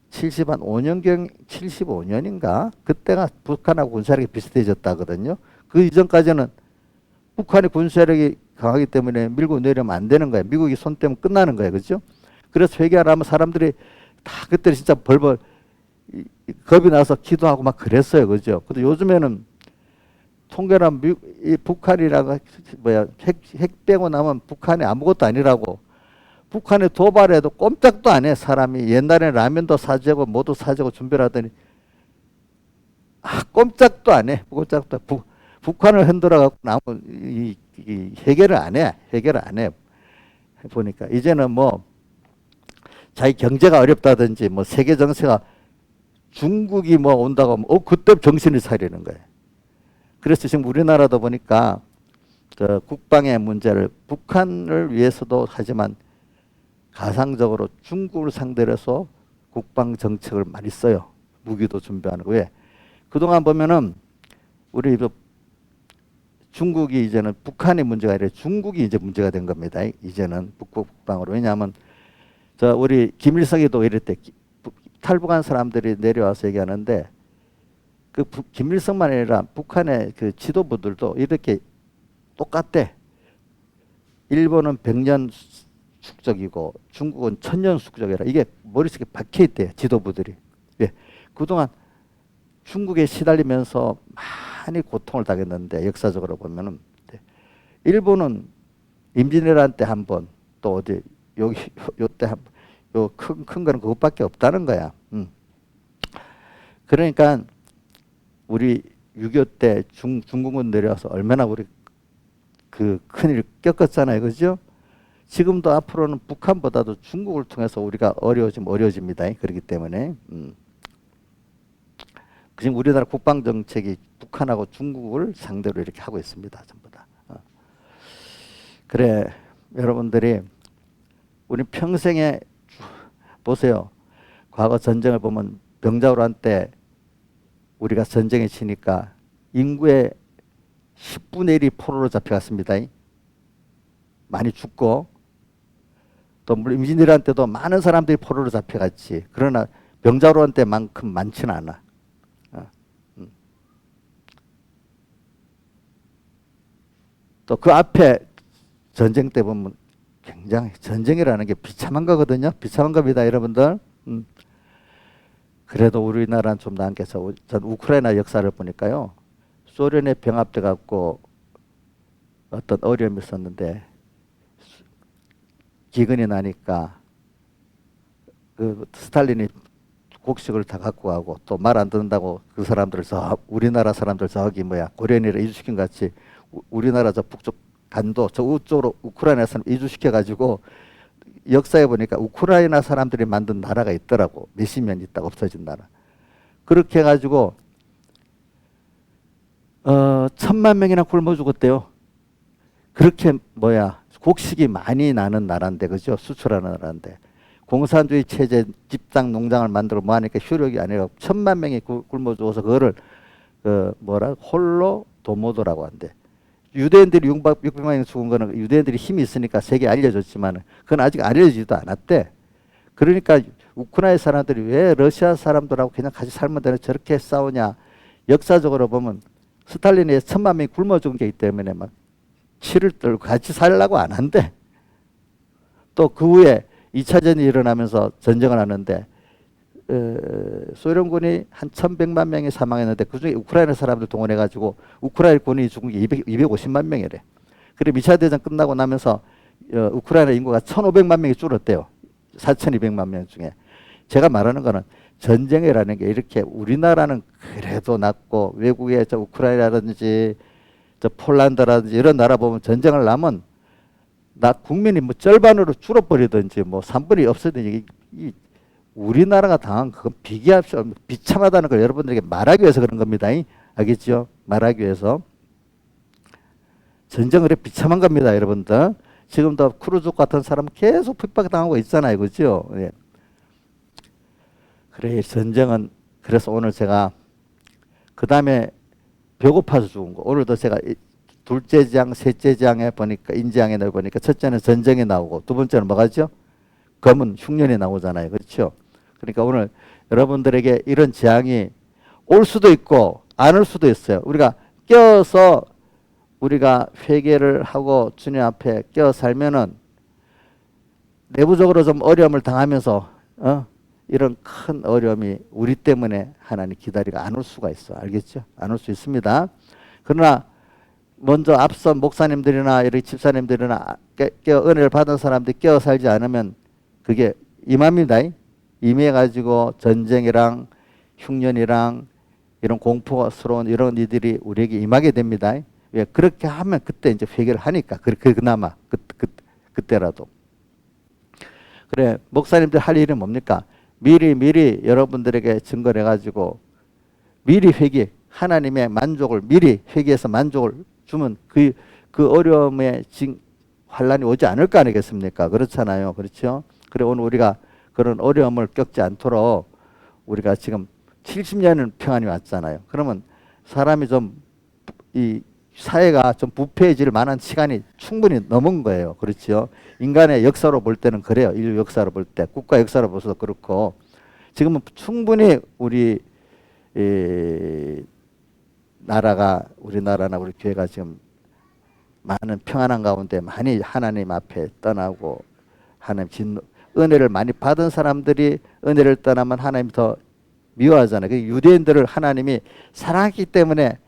75년인가 그때가 북한하고 군사력이 비슷해졌다거든요. 그 이전까지는 북한이 군사력이 강하기 때문에 밀고 내려면 안 되는 거예요. 미국이 손 떼면 끝나는 거예요. 그렇죠? 그래서 회개하라면 사람들이 다 그때 진짜 벌벌 겁이 나서 기도하고 막 그랬어요. 그죠? 근데 요즘에는 통계나 북한이라고 핵 빼고 나면 북한이 아무것도 아니라고 북한에 도발해도 꼼짝도 안 해. 사람이 옛날에 라면도 사재고 뭐도 사재고 준비를 하더니 꼼짝도 안 해. 꼼짝도 북한을 흔들어 갖고 해결을 안 해. 해결을 안 해. 보니까 이제는 뭐 자기 경제가 어렵다든지 뭐 세계 정세가 중국이 뭐 온다고 하면 그때 정신을 차리는 거예요. 그래서 지금 우리나라도 보니까 국방의 문제를 북한을 위해서도 하지만 가상적으로 중국을 상대로 해서 국방 정책을 많이 써요. 무기도 준비하는 거. 왜? 그동안 보면은 우리 중국이 이제는 북한의 문제가 아니라 중국이 이제 문제가 된 겁니다. 이제는 북방으로. 왜냐하면 우리 김일성이도 이럴 때 탈북한 사람들이 내려와서 얘기하는데 김일성만 아니라 북한의 그 지도부들도 이렇게 똑같대. 일본은 100년 숙적이고 중국은 1000년 숙적이라 이게 머릿속에 박혀있대요. 지도부들이. 예. 그동안 중국에 시달리면서 많이 고통을 당했는데 역사적으로 보면은 일본은 임진왜란 때 한 번 또 어디 요때 한 요 큰 거는 그것밖에 없다는 거야. 그러니까 우리 6.25 때 중국군 내려와서 얼마나 우리 그 큰일 겪었잖아요. 그죠? 지금도 앞으로는 북한보다도 중국을 통해서 우리가 어려워집니다. 그렇기 때문에 지금 우리나라 국방정책이 북한하고 중국을 상대로 이렇게 하고 있습니다. 전부 다. 그래 여러분들이 우리 평생에 보세요. 과거 전쟁을 보면 병자호란 때 우리가 전쟁에 치니까 인구의 10분의 1이 포로로 잡혀갔습니다. 많이 죽고 또 물론 임진왜란 때도 많은 사람들이 포로로 잡혀갔지. 그러나 병자호란 때만큼 많지는 않아. 또 그 앞에 전쟁 때 보면 굉장히 전쟁이라는 게 비참한 거거든요. 비참한 겁니다, 여러분들. 그래도 우리나라는 좀 나은 게 전 우크라이나 역사를 보니까요. 소련에 병합돼 갖고 어떤 어려움이 있었는데 기근이 나니까 그 스탈린이 곡식을 다 갖고 가고 또 말 안 듣는다고 그 사람들 우리나라 사람들 저기 고려인이라 이주시킨 같이 우리나라 저 북쪽 간도 저 우쪽으로 우크라이나 사람 이주시켜 가지고 역사에 보니까 우크라이나 사람들이 만든 나라가 있더라고. 몇십 년 있다가 없어진 나라. 그렇게 해가지고 1000만 명이나 굶어 죽었대요. 그렇게 곡식이 많이 나는 나라인데 그죠? 수출하는 나라인데 공산주의 체제 집당 농장을 만들어 하니까 효력이 아니라 1000만 명이 굶어 죽어서 그거를 홀로 도모도라고 한대. 유대인들이 600만 명 죽은 거는 유대인들이 힘이 있으니까 세계에 알려졌지만 그건 아직 알려지지도 않았대. 그러니까 우크라이나 사람들이 왜 러시아 사람들하고 그냥 같이 살면 되나 저렇게 싸우냐. 역사적으로 보면 스탈린이 1000만 명이 굶어 죽은 게 있기 때문에 막 치를 떨고 같이 살려고 안 한대. 또 그 후에 2차전이 일어나면서 전쟁을 하는데 소련군이 한 1100만 명이 사망했는데 그중에 우크라이나 사람들 동원해가지고 우크라이나 군이 죽은 게 250만 명이래. 그리고 2차 대전 끝나고 나면서 우크라이나 인구가 1500만 명이 줄었대요. 4,200만 명 중에. 제가 말하는 거는 전쟁이라는 게 이렇게 우리나라는 그래도 낫고 외국에 저 우크라이나라든지 저 폴란드라든지 이런 나라 보면 전쟁을 나면 나 국민이 뭐 절반으로 줄어버리든지 뭐 3분이 없어지든지 이 우리나라가 당한 그건 비교할 수 없는 비참하다는 걸 여러분들에게 말하기 위해서 그런 겁니다. 알겠죠? 말하기 위해서. 전쟁은 그래 비참한 겁니다, 여러분들. 지금도 크루즈 같은 사람 계속 핍박당하고 있잖아요. 그죠? 예. 그래, 전쟁은, 그래서 오늘 제가, 그 다음에 배고파서 죽은 거. 오늘도 제가 둘째 장, 셋째 장에 보니까, 인지장에 보니까, 첫째는 전쟁이 나오고, 두 번째는 뭐가죠? 검은 흉년이 나오잖아요. 그렇죠? 그러니까 오늘 여러분들에게 이런 재앙이 올 수도 있고, 안 올 수도 있어요. 우리가 껴서 우리가 회개를 하고 주님 앞에 껴 살면은 내부적으로 좀 어려움을 당하면서 이런 큰 어려움이 우리 때문에 하나님 기다리가 안 올 수가 있어. 알겠죠? 안 올 수 있습니다. 그러나 먼저 앞서 목사님들이나 이렇게 집사님들이나 은혜를 받은 사람들이 껴 살지 않으면 그게 임합니다. 임해가지고 전쟁이랑 흉년이랑 이런 공포스러운 이런 일들이 우리에게 임하게 됩니다. 왜 그렇게 하면 그때 이제 회개를 하니까 그나마 그때라도. 그래 목사님들 할 일은 뭡니까? 미리 여러분들에게 증거를 해가지고 미리 회개 하나님의 만족을 미리 회개해서 만족을 주면 그 어려움에 환란이 오지 않을 거 아니겠습니까? 그렇잖아요. 그렇죠? 그래 오늘 우리가 그런 어려움을 겪지 않도록 우리가 지금 70년은 평안이 왔잖아요. 그러면 사람이 좀 이 사회가 좀 부패해질 만한 시간이 충분히 넘은 거예요. 그렇죠? 인간의 역사로 볼 때는 그래요. 인류 역사로 볼 때. 국가 역사로 봐서도 그렇고. 지금은 충분히 우리 우리나라나 우리 교회가 지금 많은 평안한 가운데 많이 하나님 앞에 떠나고 하나님 은혜를 많이 받은 사람들이 은혜를 떠나면 하나님이 더 미워하잖아요. 유대인들을 하나님이 사랑했기 때문에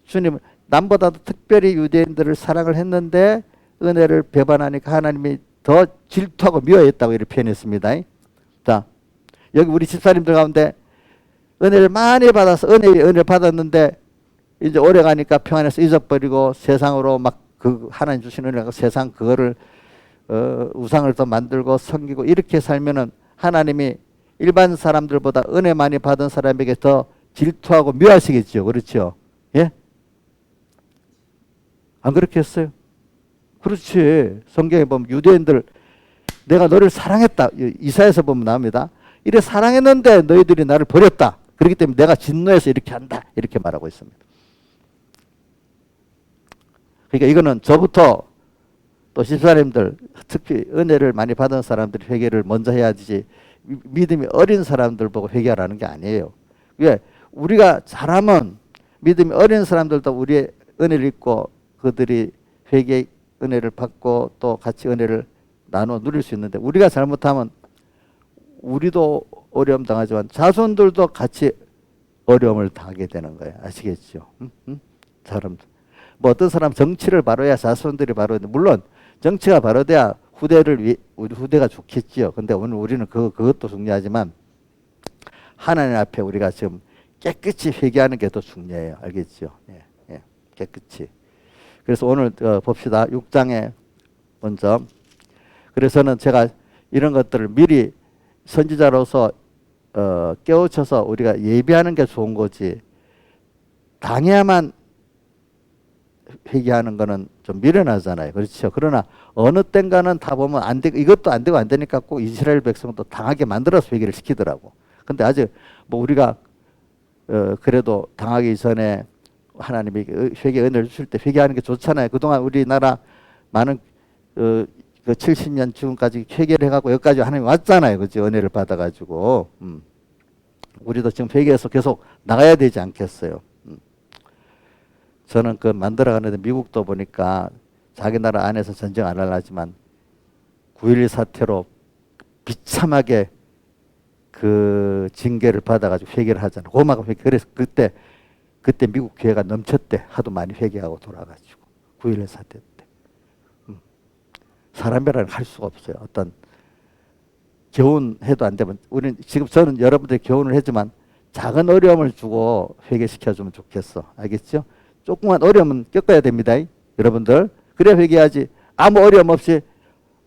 주님 남보다도 특별히 유대인들을 사랑을 했는데 은혜를 배반하니까 하나님이 더 질투하고 미워했다고 이렇게 표현했습니다. 자, 여기 우리 집사님들 가운데 은혜를 많이 받아서 은혜를 받았는데 이제 오래 가니까 평안에서 잊어버리고 세상으로 막 그 하나님 주신 은혜가 세상 그거를 우상을 더 만들고 섬기고 이렇게 살면은 하나님이 일반 사람들보다 은혜 많이 받은 사람에게 더 질투하고 미워하시겠죠. 그렇죠? 예? 안 그렇게 했어요? 그렇지. 성경에 보면 유대인들 내가 너를 사랑했다. 이사야서 보면 나옵니다. 이래 사랑했는데 너희들이 나를 버렸다. 그렇기 때문에 내가 진노해서 이렇게 한다. 이렇게 말하고 있습니다. 그러니까 이거는 저부터 또 집사님들 특히 은혜를 많이 받은 사람들이 회개를 먼저 해야지 믿음이 어린 사람들 보고 회개하라는 게 아니에요. 왜? 우리가 잘하면 믿음이 어린 사람들도 우리의 은혜를 입고 그들이 회개 은혜를 받고 또 같이 은혜를 나눠 누릴 수 있는데 우리가 잘못하면 우리도 어려움 당하지만 자손들도 같이 어려움을 당하게 되는 거예요. 아시겠죠? 사람 뭐 어떤 사람 정치를 바로 해야 자손들이 바로 해야 물론 정치가 바로 돼야 우리 후대가 좋겠지요. 근데 오늘 우리는 그것도 중요하지만 하나님 앞에 우리가 지금 깨끗이 회개하는 게 더 중요해요. 알겠죠? 예, 예, 깨끗이. 그래서 오늘 봅시다. 6장에 먼저. 그래서는 제가 이런 것들을 미리 선지자로서 깨우쳐서 우리가 예비하는 게 좋은 거지. 당해야만 회개하는 거는 좀 미련하잖아요. 그렇죠. 그러나 어느 땐가는 다 보면 안 되고 이것도 안 되고 안 되니까 꼭 이스라엘 백성도 당하게 만들어서 회개를 시키더라고. 근데 아직 뭐 우리가 그래도 당하기 전에 하나님이 회개 은혜를 주실 때 회개하는 게 좋잖아요. 그동안 우리나라 많은 그 70년 지금까지 회개를 해갖고 여기까지 하나님 왔잖아요. 그죠? 은혜를 받아가지고. 우리도 지금 회개해서 계속 나가야 되지 않겠어요. 저는 그 만들어가는데 미국도 보니까 자기 나라 안에서 전쟁 안 하려지만 9.11 사태로 비참하게 그 징계를 받아가지고 회개를 하잖아요. 고마워 회개. 그래서 그때 미국 교회가 넘쳤대. 하도 많이 회개하고 돌아가지고 9.11 사태 때. 사람이라는 할 수가 없어요. 어떤 교훈해도 안 되면 우리는 지금 저는 여러분들이 교훈을 했지만 작은 어려움을 주고 회개시켜주면 좋겠어. 알겠죠? 조그만 어려움은 겪어야 됩니다. 여러분들. 그래 회개하지. 아무 어려움 없이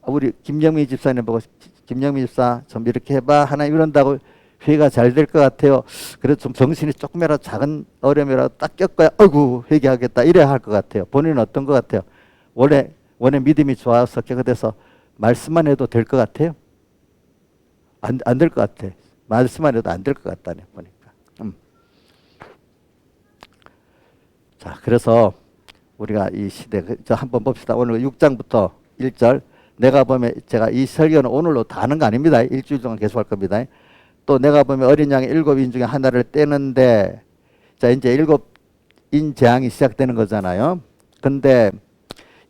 우리 김영미 집사님 보고 김영미 집사 좀 이렇게 해봐 하나님 이런다고 회개가 잘 될 것 같아요. 그래도 좀 정신이 조금이라도 작은 어려움이라도 딱 겪어야 어이구 회개하겠다 이래야 할 것 같아요. 본인은 어떤 것 같아요? 원래 믿음이 좋아서 깨끗해서 말씀만 해도 될 것 같아요? 안 될 것 같아. 말씀만 해도 안 될 것 같다네 보니까. 자, 그래서 우리가 이 시대 저 한번 봅시다. 오늘 6장부터 1절. 내가 보면 제가 이 설교는 오늘로 다 하는 거 아닙니다. 일주일 동안 계속 할 겁니다. 또 내가 보면 어린 양의 7인 중에 하나를 떼는데, 자 이제 7인 재앙이 시작되는 거잖아요. 근데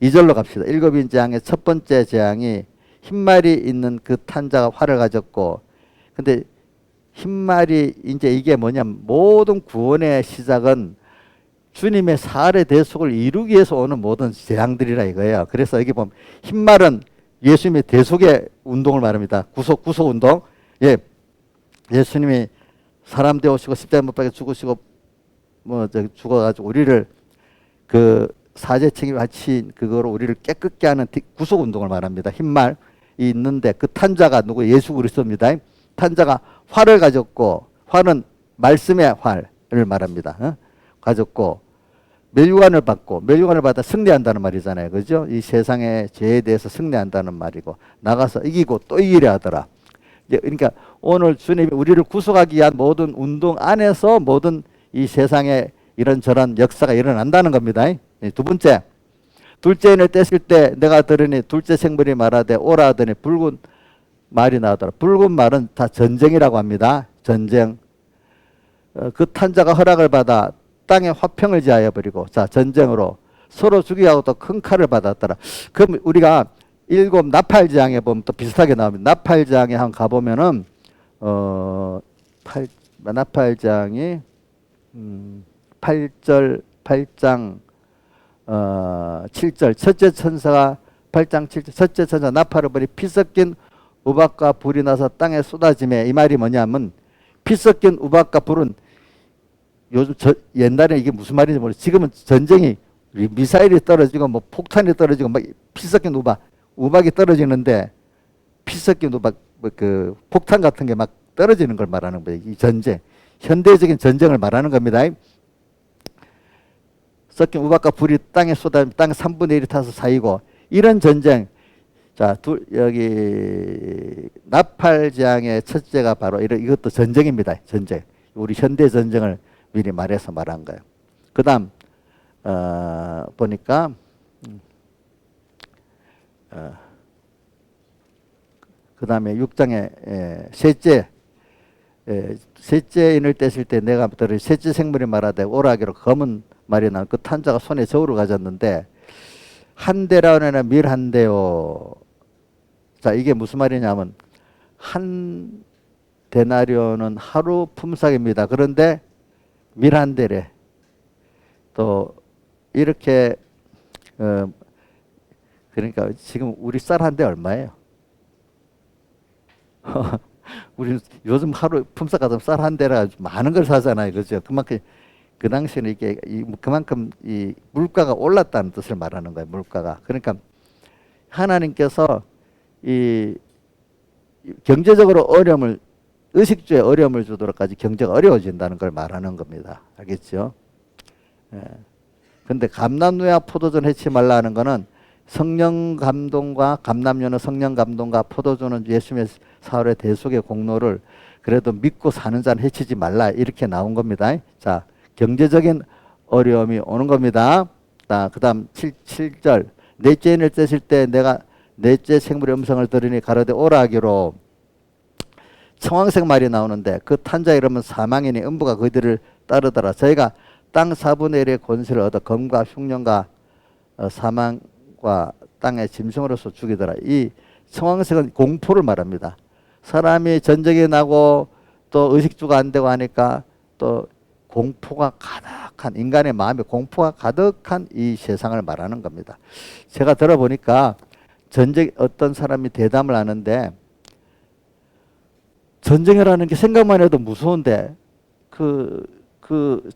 2절로 갑시다. 7인 재앙의 첫 번째 재앙이 흰말이 있는 그 탄자가 활을 가졌고, 근데 흰말이 이제 이게 뭐냐면 모든 구원의 시작은 주님의 사활의 대속을 이루기 위해서 오는 모든 재앙들이라 이거예요. 그래서 여기 보면 흰말은 예수님의 대속의 운동을 말합니다. 구속 운동. 예, 예수님이 사람 되오시고 십자가에 못 박혀 죽으시고 죽어가지고 우리를 그 사제 책임 바친 그거로 우리를 깨끗게 하는 구속 운동을 말합니다. 흰말이 있는데 그 탄자가 누구? 예수 그리스도입니다. 탄자가 활을 가졌고, 활은 말씀의 활을 말합니다. 가졌고 멸류관을 받고, 멸류관을 받아 승리한다는 말이잖아요. 그죠? 이 세상의 죄에 대해서 승리한다는 말이고, 나가서 이기고 또 이기려 하더라. 이제 그러니까 오늘 주님이 우리를 구속하기 위한 모든 운동 안에서 모든 이 세상에 이런저런 역사가 일어난다는 겁니다. 두 번째, 둘째 인을 떼실 때 내가 들으니 둘째 생물이 말하되 오라 하더니 붉은 말이 나오더라. 붉은 말은 다 전쟁이라고 합니다. 전쟁. 그 탄자가 허락을 받아 땅에 화평을 지하여 버리고, 자 전쟁으로 서로 죽이게 하고 또 큰 칼을 받았더라. 그럼 우리가 7 나팔재앙에 보면 또 비슷하게 나옵니다. 나팔재앙에 한번 가보면은 나팔재앙이 8장 7절 첫째 천사가 8장 7절 첫째 천사 나팔을 버리 피 섞인 우박과 불이 나서 땅에 쏟아지매, 이 말이 뭐냐면 피 섞인 우박과 불은 요즘 옛날에 이게 무슨 말인지 모르겠어요. 지금은 전쟁이 미사일이 떨어지고 뭐 폭탄이 떨어지고 막 피 섞인 우박이 떨어지는데, 피 섞인 우박 그 폭탄 같은 게 막 떨어지는 걸 말하는 거예요. 이 전쟁, 현대적인 전쟁을 말하는 겁니다. 섞인 우박과 불이 땅에 쏟아지면 땅 3분의 1이 타서 쌓이고, 이런 전쟁. 자, 여기 나팔재앙의 첫째가 바로 이것도 전쟁입니다. 전쟁. 우리 현대 전쟁을 미리 말해서 말한 거예요. 그다음 보니까 그다음에 6장에 셋째 인을 떼실 때 내가 들은 셋째 생물이 말하되 오라기로 검은 말이 나온 그 탄자가 손에 저울을 가졌는데, 한 대라오나 밀 한 대요. 자, 이게 무슨 말이냐면 한 데나리온은 하루 품삯입니다. 그런데 밀 한 대래. 또 이렇게 그러니까 지금 우리 쌀 한 대 얼마예요? 우리 요즘 하루 품삯 같으면 쌀 한 대라 많은 걸 사잖아요. 그죠? 그만큼 그 당시에는 이게 그만큼 이 물가가 올랐다는 뜻을 말하는 거예요. 물가가. 그러니까 하나님께서 이 경제적으로 어려움을, 의식주에 어려움을 주도록까지 경제가 어려워진다는 걸 말하는 겁니다. 알겠죠? 예. 근데 감람유와 포도주는 해치 말라 하는 거는 성령 감동과 감람유는 성령 감동과 포도주는 예수님의 사흘의 대속의 공로를 그래도 믿고 사는 자는 해치지 말라, 이렇게 나온 겁니다. 자, 경제적인 어려움이 오는 겁니다. 자, 그 다음 7절 넷째 인을 떼실 때 내가 넷째 생물의 음성을 들으니 가로되 오라 하기로, 청황색 말이 나오는데 그 탄자 이름은 사망이니 음부가 그들을 따르더라. 저희가 땅 4분의 1의 권세를 얻어 검과 흉년과 사망과 땅의 짐승으로서 죽이더라. 이 청황색은 공포를 말합니다. 사람이 전쟁이 나고 또 의식주가 안 되고 하니까 또 공포가 가득한, 인간의 마음에 공포가 가득한 이 세상을 말하는 겁니다. 제가 들어보니까 전쟁 어떤 사람이 대담을 하는데 전쟁이라는 게 생각만 해도 무서운데 그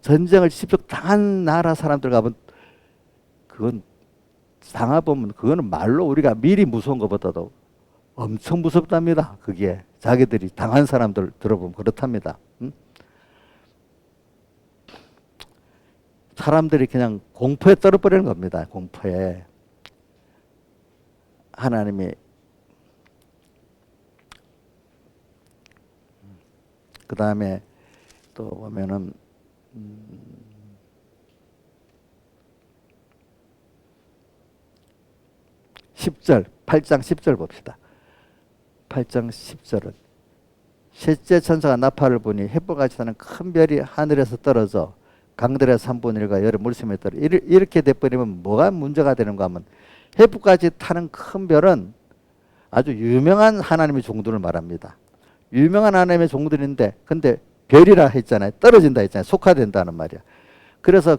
전쟁을 직접 당한 나라 사람들 가면 그건 당해보면 그거는 말로 우리가 미리 무서운 것보다도 엄청 무섭답니다. 그게 자기들이 당한 사람들 들어보면 그렇답니다. 응? 사람들이 그냥 공포에 떨어버리는 겁니다. 공포에. 하나님이 그 다음에 또 보면은 10절 8장 10절 봅시다. 8장 10절은 셋째 천사가 나팔을 부니 햇불같이 사는 큰 별이 하늘에서 떨어져 강들의 3분의 1과 여러 물샘에 떨어 이렇게 돼버리면 뭐가 문제가 되는가 하면 햇불같이 타는 큰 별은 아주 유명한 하나님의 종들을 말합니다. 유명한 하나님의 종들인데 근데 별이라 했잖아요. 떨어진다 했잖아요. 속화된다는 말이야. 그래서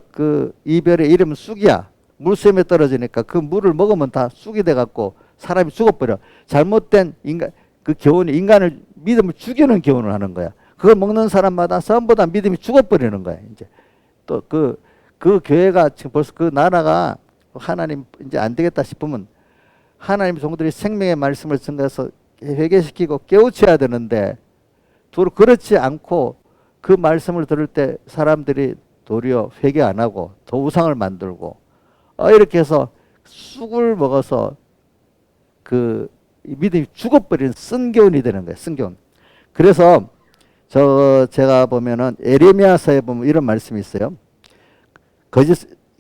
이 별의 이름은 쑥이야. 물샘에 떨어지니까 그 물을 먹으면 다 쑥이 돼갖고 사람이 죽어버려. 잘못된 인간, 그 교훈이 인간을 믿음을 죽이는 교훈을 하는 거야. 그걸 먹는 사람마다 전부 다 믿음이 죽어버리는 거야. 이제 또 그 교회가 지금 벌써 그 나라가 하나님 이제 안 되겠다 싶으면 하나님의 종들이 생명의 말씀을 전해서 회개시키고 깨우쳐야 되는데 도로 그렇지 않고 그 말씀을 들을 때 사람들이 도리어 회개 안 하고 더 우상을 만들고 이렇게 해서 쑥을 먹어서 그 믿음이 죽어버리는 쓴교훈이 되는 거예요. 쓴교훈. 그래서 제가 보면은 예레미야서에 보면 이런 말씀이 있어요.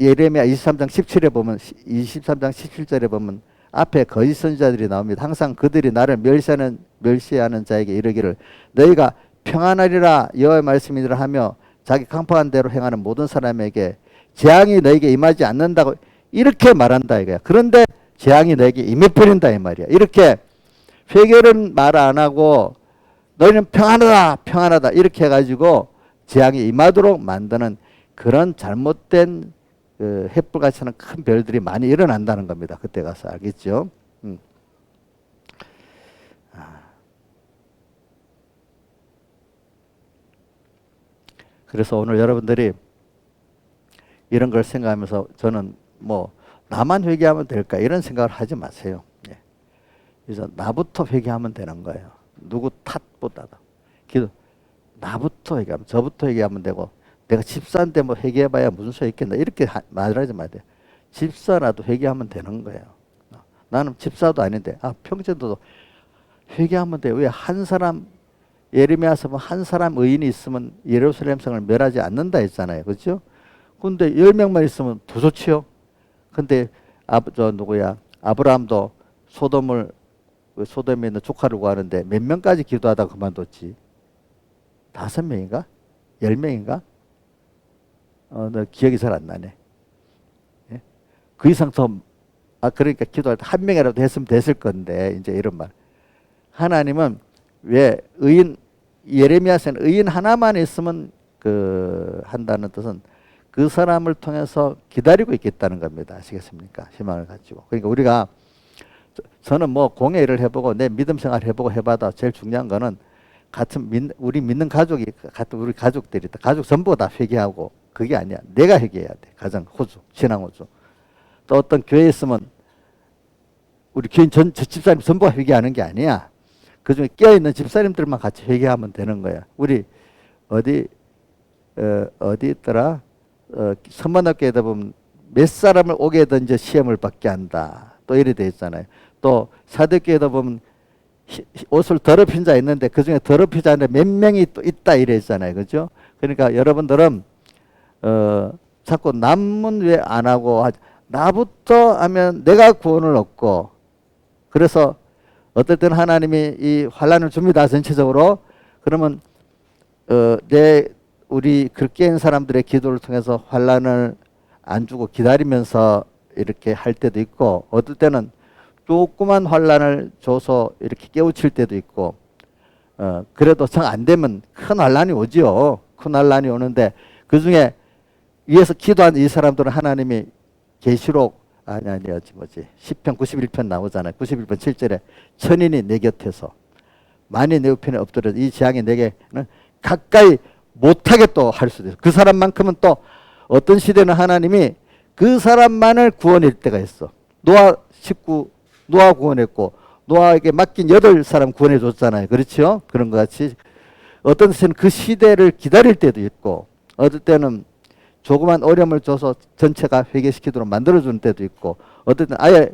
예레미야 23장 17에 보면 23장 17절에 보면 앞에 거짓 선지자들이 나옵니다. 항상 그들이 나를 멸시하는 자에게 이르기를 너희가 평안하리라 여호와의 말씀이니라 하며 자기 강팍한 대로 행하는 모든 사람에게 재앙이 너에게 임하지 않는다고 이렇게 말한다 이거야. 그런데 재앙이 너에게 임해버린다 이 말이야. 이렇게 회개를 말 안 하고 너희는 평안하다 이렇게 해가지고 재앙이 임하도록 만드는 그런 잘못된 햇불같이 하는 큰 별들이 많이 일어난다는 겁니다. 그때 가서 알겠죠? 그래서 오늘 여러분들이 이런 걸 생각하면서 저는 뭐 나만 회개하면 될까 이런 생각을 하지 마세요. 예. 그래서 나부터 회개하면 되는 거예요. 누구 탓보다도. 그래서 나부터 회개하면 저부터 회개하면 되고 내가 집사인데 뭐 회개해봐야 무슨 소용 있겠나 이렇게 말하지 마야 돼요. 집사라도 회개하면 되는 거예요. 나는 집사도 아닌데 평전도도 회개하면 돼요. 왜 한 사람 예레미야서 한 사람 의인이 있으면 예루살렘 성을 멸하지 않는다 했잖아요. 그렇죠? 근데 10명만 있으면 더 좋지요. 근데 아브라함도 소돔에 있는 조카를 구하는데 몇 명까지 기도하다 그만뒀지? 5명인가? 10명인가? 나 기억이 잘 안 나네. 예? 그 이상 더 그러니까 기도할 때 한 명이라도 했으면 됐을 건데 이제 이런 말. 하나님은 왜 예레미야서는 의인 하나만 있으면 한다는 뜻은 그 사람을 통해서 기다리고 있겠다는 겁니다. 아시겠습니까? 희망을 가지고. 그러니까 우리가 저는 뭐 공예를 해보고 내 믿음 생활 해보고 해봐도 제일 중요한 거는 우리 믿는 가족이 같은 우리 가족들이 가족 전부 다 회개하고 그게 아니야. 내가 회개해야 돼. 가정 호주, 신앙 호주. 또 어떤 교회에 있으면 우리 교인 저 집사님 전부가 회개하는 게 아니야. 그중에 깨어있는 집사님들만 같이 회개하면 되는 거야. 우리 어디 있더라? 선만학교에다 보면 몇 사람을 오게 던져 시험을 받게 한다. 또 이래 돼 있잖아요. 또 사도교에다 보면 옷을 더럽힌 자 있는데 그중에 더럽히지 않는 몇 명이 또 있다 이래 있잖아요. 그죠? 그러니까 여러분들은 자꾸 남은 왜 안 하고 나부터 하면 내가 구원을 얻고 그래서 어떨 때는 하나님이 이 환난을 줍니다. 전체적으로. 그러면 우리 그렇게 한 사람들의 기도를 통해서 환난을 안 주고 기다리면서 이렇게 할 때도 있고 어떨 때는 조그만 환난을 줘서 이렇게 깨우칠 때도 있고 그래도 정 안 되면 큰 환난이 오지요. 큰 환난이 오는데 그중에 위에서 기도한 이 사람들은 하나님이 계시록 시편 91편 나오잖아요. 91편 7절에 천인이 내 곁에서 만일 내 우편에 엎드려 이 재앙이 내게는 가까이 못하게 또 할 수도 있어. 그 사람만큼은 또 어떤 시대는 하나님이 그 사람만을 구원할 때가 있어. 노아 식구 노아 구원했고 노아에게 맡긴 8사람 구원해 줬잖아요. 그렇죠? 그런 것 같이 어떤 때는 그 시대를 기다릴 때도 있고 어떤 때는 조그만 어려움을 줘서 전체가 회개시키도록 만들어주는 때도 있고 어떤 때는 아예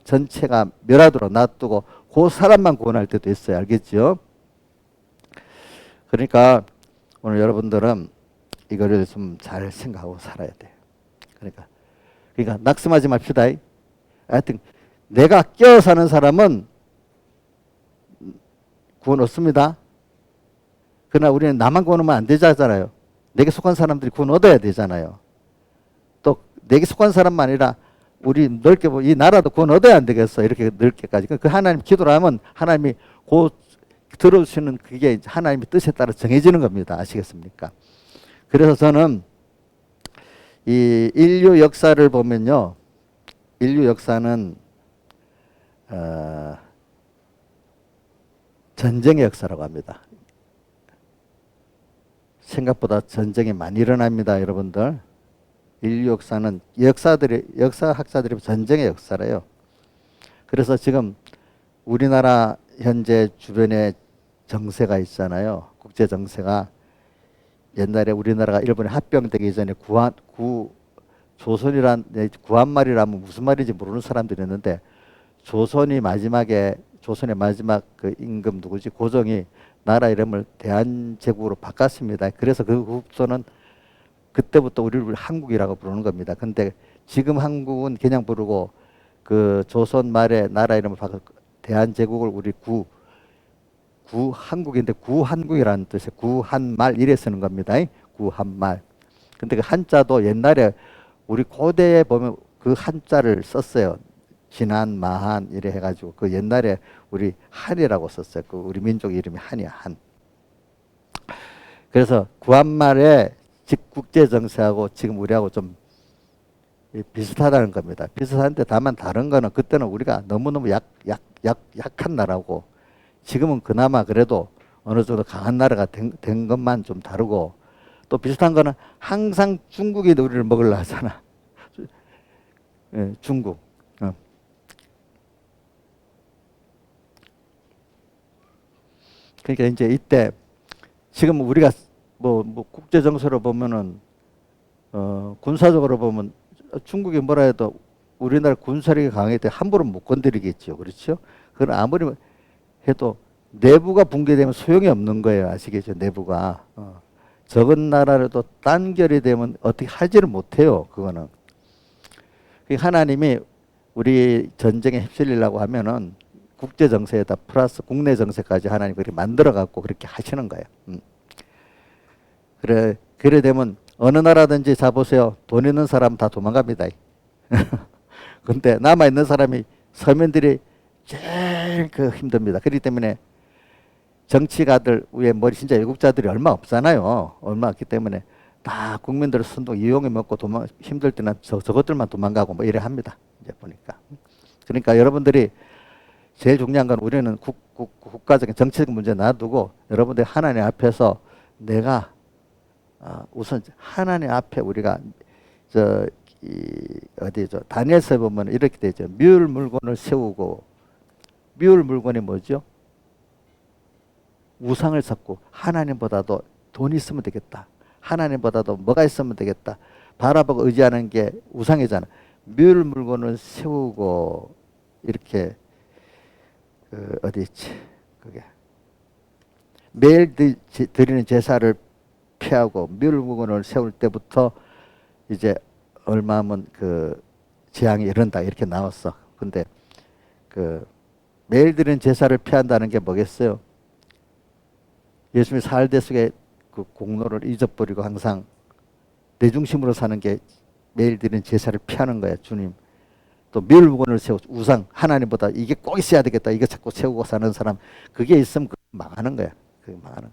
전체가 멸하도록 놔두고 그 사람만 구원할 때도 있어요. 알겠죠? 그러니까 오늘 여러분들은 이거를 좀 잘 생각하고 살아야 돼요. 그러니까 낙심하지 맙시다. 하여튼 내가 끼어 사는 사람은 구원 없습니다. 그러나 우리는 나만 구원하면 안 되잖아요. 내게 속한 사람들이 구원 얻어야 되잖아요. 또 내게 속한 사람만 아니라 우리 넓게 이 나라도 구원 얻어야 안 되겠어. 이렇게 넓게까지. 그 하나님 기도를 하면 하나님이 곧 들어주시는 그게 하나님의 뜻에 따라 정해지는 겁니다. 아시겠습니까? 그래서 저는 이 인류 역사를 보면요. 인류 역사는 전쟁의 역사라고 합니다. 생각보다 전쟁이 많이 일어납니다, 여러분들. 인류 역사는 역사학자들이 전쟁의 역사래요. 그래서 지금 우리나라 현재 주변에 정세가 있잖아요. 국제 정세가 옛날에 우리나라가 일본에 합병되기 전에 구한말이라면 무슨 말인지 모르는 사람들이 있는데 조선의 마지막 그 임금 누구지? 고종이 나라 이름을 대한제국으로 바꿨습니다. 그래서 그 국조는 그때부터 우리를 한국이라고 부르는 겁니다. 근데 지금 한국은 그냥 부르고 그 조선 말에 나라 이름을 바꿔 대한제국을 우리 구한국인데 구한국이라는 뜻의 구한말 이래 쓰는 겁니다. 구한말. 근데 그 한자도 옛날에 우리 고대에 보면 그 한자를 썼어요. 진한, 마한 이래 해가지고 그 옛날에 우리 한이라고 썼어요. 그 우리 민족 이름이 한이야, 한. 그래서 구한말에 국제 정세하고 지금 우리하고 좀 비슷하다는 겁니다. 비슷한데 다만 다른 거는 그때는 우리가 너무너무 약한 나라고 지금은 그나마 그래도 어느 정도 강한 나라가 된 것만 좀 다르고 또 비슷한 거는 항상 중국이 우리를 먹으려 하잖아. 예, 중국. 그러니까 이제 이때 지금 우리가 뭐 국제 정세로 보면은 군사적으로 보면 중국이 뭐라 해도 우리나라 군사력이 강하기 때문에 함부로 못 건드리겠죠. 그렇죠? 그건 아무리 해도 내부가 붕괴되면 소용이 없는 거예요. 아시겠죠? 내부가. 적은 나라라도 단결이 되면 어떻게 하지를 못해요. 그거는. 하나님이 우리 전쟁에 휩쓸리려고 하면은 국제 정세에다 플러스 국내 정세까지 하나님 그렇게 만들어 갖고 그렇게 하시는 거예요. 그래 되면 어느 나라든지 잡으세요. 돈 있는 사람 다 도망갑니다. 근데 남아 있는 사람이 서민들이 제일 힘듭니다. 그렇기 때문에 정치가들 위에 머리 진짜 애국자들이 얼마 없잖아요. 얼마 없기 때문에 다 국민들 선동 이용해 먹고 힘들 때는 저것들만 도망가고 뭐 이래 합니다. 이제 보니까. 그러니까 여러분들이 제일 중요한 건 우리는 국가적인 정치적 문제 놔두고 여러분들이 하나님 앞에서 내가 우선 하나님 앞에 우리가 어디죠? 다니엘서에 보면 이렇게 되죠. 미울 물건을 세우고 미울 물건이 뭐죠? 우상을 쌓고 하나님보다도 돈이 있으면 되겠다. 하나님보다도 뭐가 있으면 되겠다. 바라보고 의지하는 게 우상이잖아. 미울 물건을 세우고 이렇게 어디 있지? 그게 매일 드리는 제사를 피하고 미울 물건을 세울 때부터 이제 얼마 하면 그 재앙이 이른다 이렇게 나왔어. 근데 그 매일 드리는 제사를 피한다는 게 뭐겠어요? 예수님이 살대 속에 그 공로를 잊어버리고 항상 내 중심으로 사는 게 매일 드리는 제사를 피하는 거야. 주님. 또 미울 물건을 세우고 우상 하나님보다 이게 꼭 있어야 되겠다. 이거 자꾸 세우고 사는 사람 그게 있으면 망하는 거야. 그게 망하는.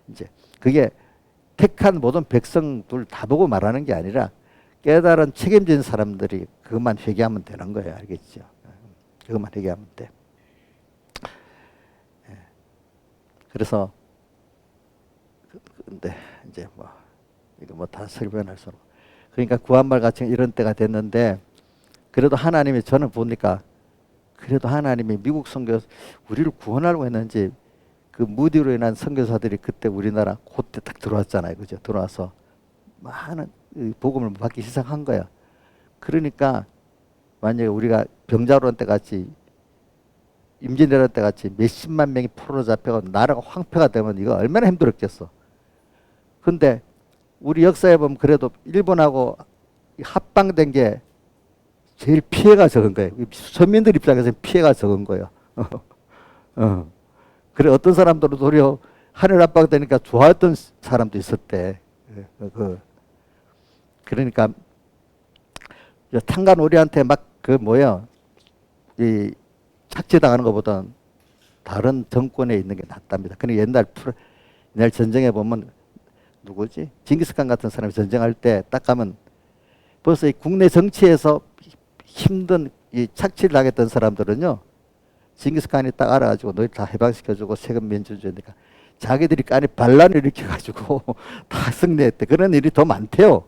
이제 그게 택한 모든 백성들 다 보고 말하는 게 아니라 깨달은 책임진 사람들이 그것만 회개하면 되는 거예요. 알겠죠? 그것만 회개하면 돼. 그래서 근데 이제 뭐 이거 뭐 다 설명할 수는. 그러니까 구한말 같이 이런 때가 됐는데 그래도 하나님이 저는 보니까 그래도 하나님이 미국 선교 우리를 구원하려고 했는지 그 무디로 인한 선교사들이 그때 우리나라 그때 딱 들어왔잖아요. 그죠? 들어와서 많은 복음을 받기 시작한 거야. 그러니까 만약에 우리가 병자호란 때 같이 임진왜란 때 같이 몇십만 명이 포로로 잡혀가 나라가 황폐가 되면 이거 얼마나 힘들었겠어. 근데 우리 역사에 보면 그래도 일본하고 합방된 게 제일 피해가 적은 거예요. 서민들 입장에서 피해가 적은 거예요. 그래 어떤 사람들은 도리어 하늘 압박되니까 좋아했던 사람도 있었대. 그러니까 탄간 우리한테 막 그 뭐야 이 착취당하는 것보다는 다른 정권에 있는 게 낫답니다. 그러니까 옛날 전쟁에 보면 누구지? 징기스칸 같은 사람이 전쟁할 때 딱 가면 벌써 이 국내 정치에서 힘든 이 착취를 당했던 사람들은요, 징기스칸이 딱 알아가지고 너희 다 해방시켜주고 세금 면제 주니까 자기들이 깐이 반란을 일으켜가지고 다 승리했대. 그런 일이 더 많대요.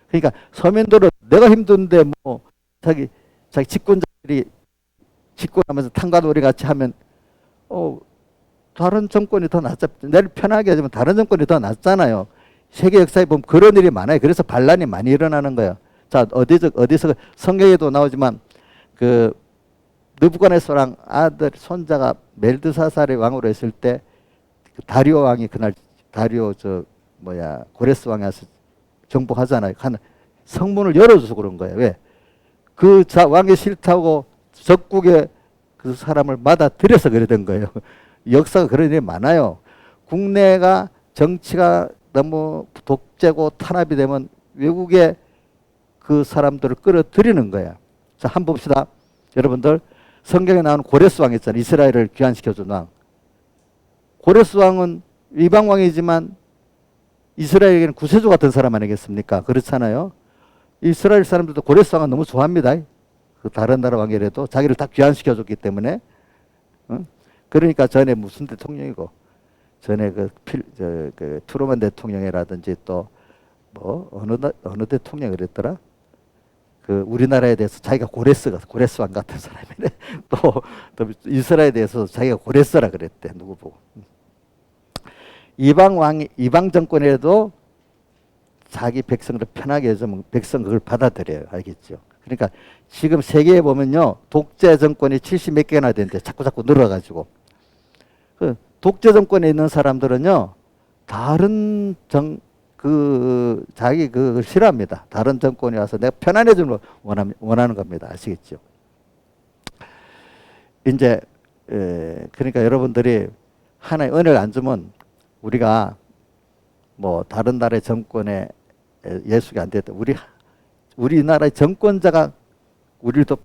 그러니까 서민들은 내가 힘든데 뭐 자기 집권자들이 집권하면서 탄관오리 같이 하면 다른 정권이 더 낫죠. 내를 편하게 하지만 다른 정권이 더 낫잖아요. 세계 역사에 보면 그런 일이 많아요. 그래서 반란이 많이 일어나는 거예요. 자, 어디서 성경에도 나오지만 그 느부갓네살랑 아들 손자가 멜드사살의 왕으로 했을 때 그 다리오 왕이 그날 다리오 고레스 왕이 와서 정복하잖아요. 성문을 열어줘서 그런 거예요. 왜? 그 왕이 싫다고 적국의 그 사람을 받아들여서 그래 된 거예요. 역사가 그런 일이 많아요. 국내가 정치가 너무 독재고 탄압이 되면 외국에 그 사람들을 끌어들이는 거야. 자, 한번 봅시다. 여러분들 성경에 나오는 고레스 왕 있잖아요. 이스라엘을 귀환시켜준 왕. 고레스 왕은 이방 왕이지만 이스라엘에게는 구세주 같은 사람 아니겠습니까? 그렇잖아요. 이스라엘 사람들도 고레스 왕은 너무 좋아합니다. 그 다른 나라 왕이라도 자기를 다 귀환시켜줬기 때문에. 그러니까 전에 무슨 대통령이고 전에 그 트루먼 대통령이라든지 또 뭐 어느 대통령 그랬더라. 그 우리나라에 대해서 자기가 고레스 왕 같은 사람이네. 또 이스라엘에 대해서 자기가 고레스라 그랬대. 누구 보고. 이방 정권에도 자기 백성들 편하게 해주면 백성 그걸 받아들여요. 알겠죠? 그러니까 지금 세계에 보면요, 독재 정권이 70 몇 개나 되는데 자꾸 늘어가지고 그 독재 정권에 있는 사람들은요, 다른 자기 그걸 싫어합니다. 다른 정권이 와서 내가 편안해지는 걸 원하는 겁니다. 아시겠죠? 이제 그러니까 여러분들이 하나의 은혜를 안 주면 우리가 뭐 다른 나라의 정권에 예수가 안 됐다. 우리나라의 정권자가 우리를 더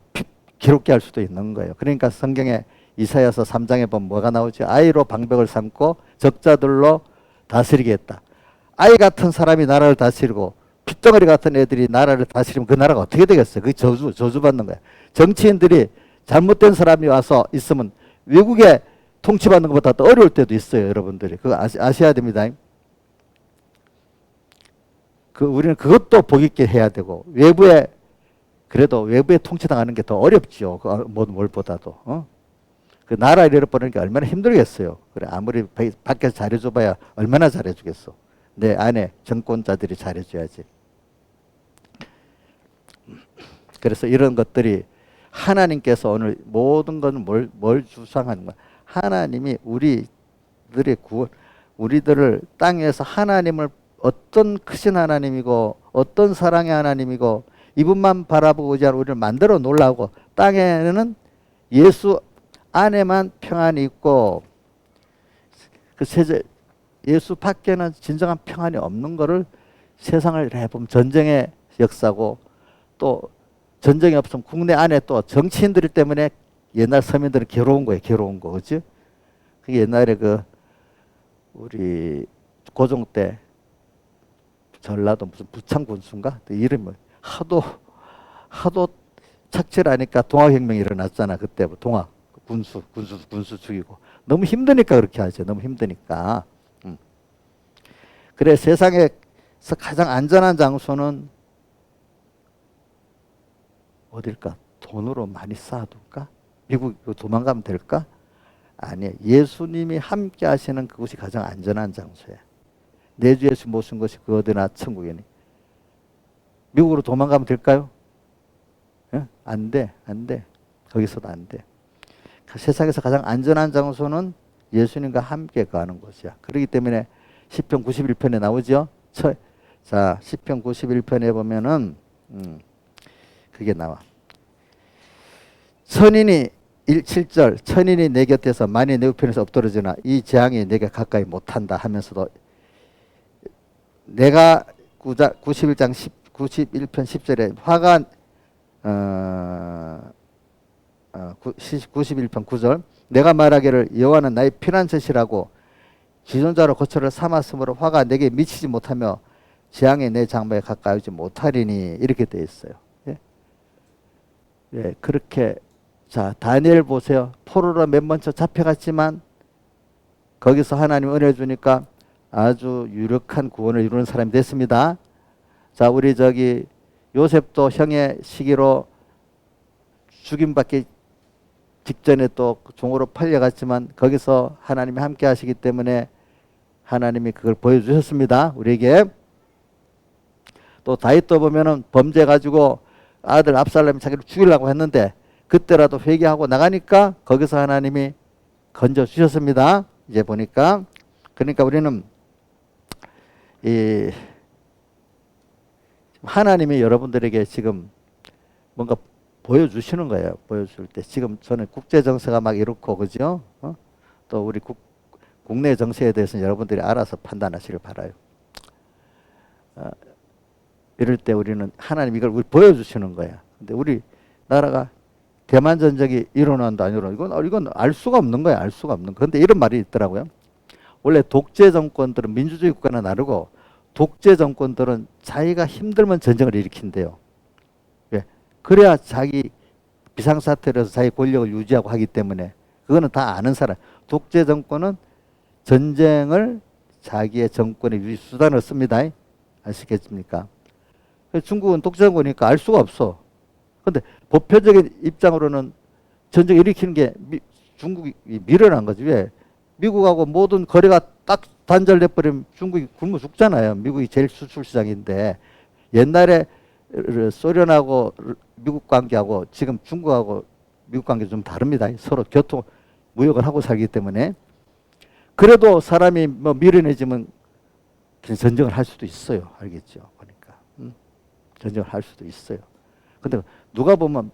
기롭게 할 수도 있는 거예요. 그러니까 성경에 이사야서 3장에 보면 뭐가 나오죠? 아이로 방백을 삼고 적자들로 다스리게 했다. 아이 같은 사람이 나라를 다스리고 핏덩어리 같은 애들이 나라를 다스리면 그 나라가 어떻게 되겠어요? 그게 저주받는 거야. 정치인들이 잘못된 사람이 와서 있으면 외국에 통치받는 것보다 더 어려울 때도 있어요. 여러분들이. 그거 아셔야 됩니다. 우리는 그것도 복 있게 해야 되고 그래도 외부에 통치당하는 게 더 어렵죠. 뭘보다도. 그 나라 잃어버리는 게 얼마나 힘들겠어요. 그래 아무리 밖에서 잘해줘봐야 얼마나 잘해주겠어. 내 안에 정권자들이 잘해줘야지. 그래서 이런 것들이 하나님께서 오늘 모든 건 뭘 주장하는 거야? 하나님이 우리들을 땅에서 하나님을 어떤 크신 하나님이고 어떤 사랑의 하나님이고 이분만 바라보고 우리를 만들어 놓으려고 땅에는 예수 안에만 평안이 있고 예수 밖에는 진정한 평안이 없는 거를 세상을 해보면 전쟁의 역사고 또 전쟁이 없으면 국내 안에 또 정치인들 때문에 옛날 서민들은 괴로운 거예요. 괴로운 거. 그치? 그게 옛날에 우리 고종 때 전라도 무슨 부창군수인가? 이름이 하도 착취를 하니까 동학혁명이 일어났잖아. 그때 군수 죽이고 너무 힘드니까 그렇게 하죠. 너무 힘드니까. 그래 세상에서 가장 안전한 장소는 어딜까? 돈으로 많이 쌓아둘까? 미국 도망가면 될까? 아니에요. 예수님이 함께 하시는 그곳이 가장 안전한 장소예요. 내 주 예수 모신 것이 그 어디나 천국이니. 미국으로 도망가면 될까요? 예? 안 돼. 안 돼. 거기서도 안 돼. 세상에서 가장 안전한 장소는 예수님과 함께 가는 곳이야. 그렇기 때문에 시편 91편에 나오죠. 자, 시편 91편에 보면은 그게 나와. 천인이 7절 천인이 내 곁에서 만이 내 우편에서 엎드러지나 이 재앙이 내게 가까이 못한다 하면서도 내가 91편 10절에 화가 91편 9절 내가 말하기를 여호와는 나의 피난처시라고 지존자로 거처를 삼았으므로 화가 내게 미치지 못하며 재앙이 내 장막에 가까이 오지 못하리니 이렇게 되어 있어요. 예? 예, 그렇게 자 다니엘 보세요. 포로로 맨 먼저 잡혀갔지만 거기서 하나님 은혜 주니까 아주 유력한 구원을 이루는 사람이 됐습니다. 자 우리 저기 요셉도 형의 시기로 죽임받기 직전에 또 종으로 팔려갔지만 거기서 하나님이 함께 하시기 때문에 하나님이 그걸 보여주셨습니다. 우리에게. 또 다윗도 보면은 범죄 가지고 아들 압살롬이 자기를 죽이려고 했는데 그때라도 회개하고 나가니까 거기서 하나님이 건져 주셨습니다. 이제 보니까 그러니까 우리는 이 하나님이 여러분들에게 지금 뭔가 보여주시는 거예요. 보여줄 때 지금 저는 국제 정세가 막 이렇고 그죠? 또 우리 국내 정세에 대해서는 여러분들이 알아서 판단하시길 바라요. 이럴 때 우리는 하나님 이걸 우리 보여주시는 거야. 근데 우리 나라가 대만 전쟁이 일어난다 안 일어나 이건 알 수가 없는 거야. 알 수가 없는 거. 근데 이런 말이 있더라고요. 원래 독재 정권들은 민주주의 국가는 다르고 독재 정권들은 자기가 힘들면 전쟁을 일으킨대요. 왜? 그래야 자기 비상사태로 해서 자기 권력을 유지하고 하기 때문에 그거는 다 아는 사람. 독재 정권은 전쟁을 자기의 정권의 유지 수단으로 씁니다. 아시겠습니까? 중국은 독재 정권이니까 알 수가 없어. 근데 보편적인 입장으로는 전쟁 일으키는 게 중국이 미련한 거지. 왜? 미국하고 모든 거래가 딱 단절돼버리면 중국이 굶어 죽잖아요. 미국이 제일 수출 시장인데 옛날에 소련하고 미국 관계하고 지금 중국하고 미국 관계 좀 다릅니다. 서로 교통 무역을 하고 살기 때문에 그래도 사람이 뭐 미련해지면 전쟁을 할 수도 있어요. 알겠죠? 그러니까 전쟁을 할 수도 있어요. 근데 누가 보면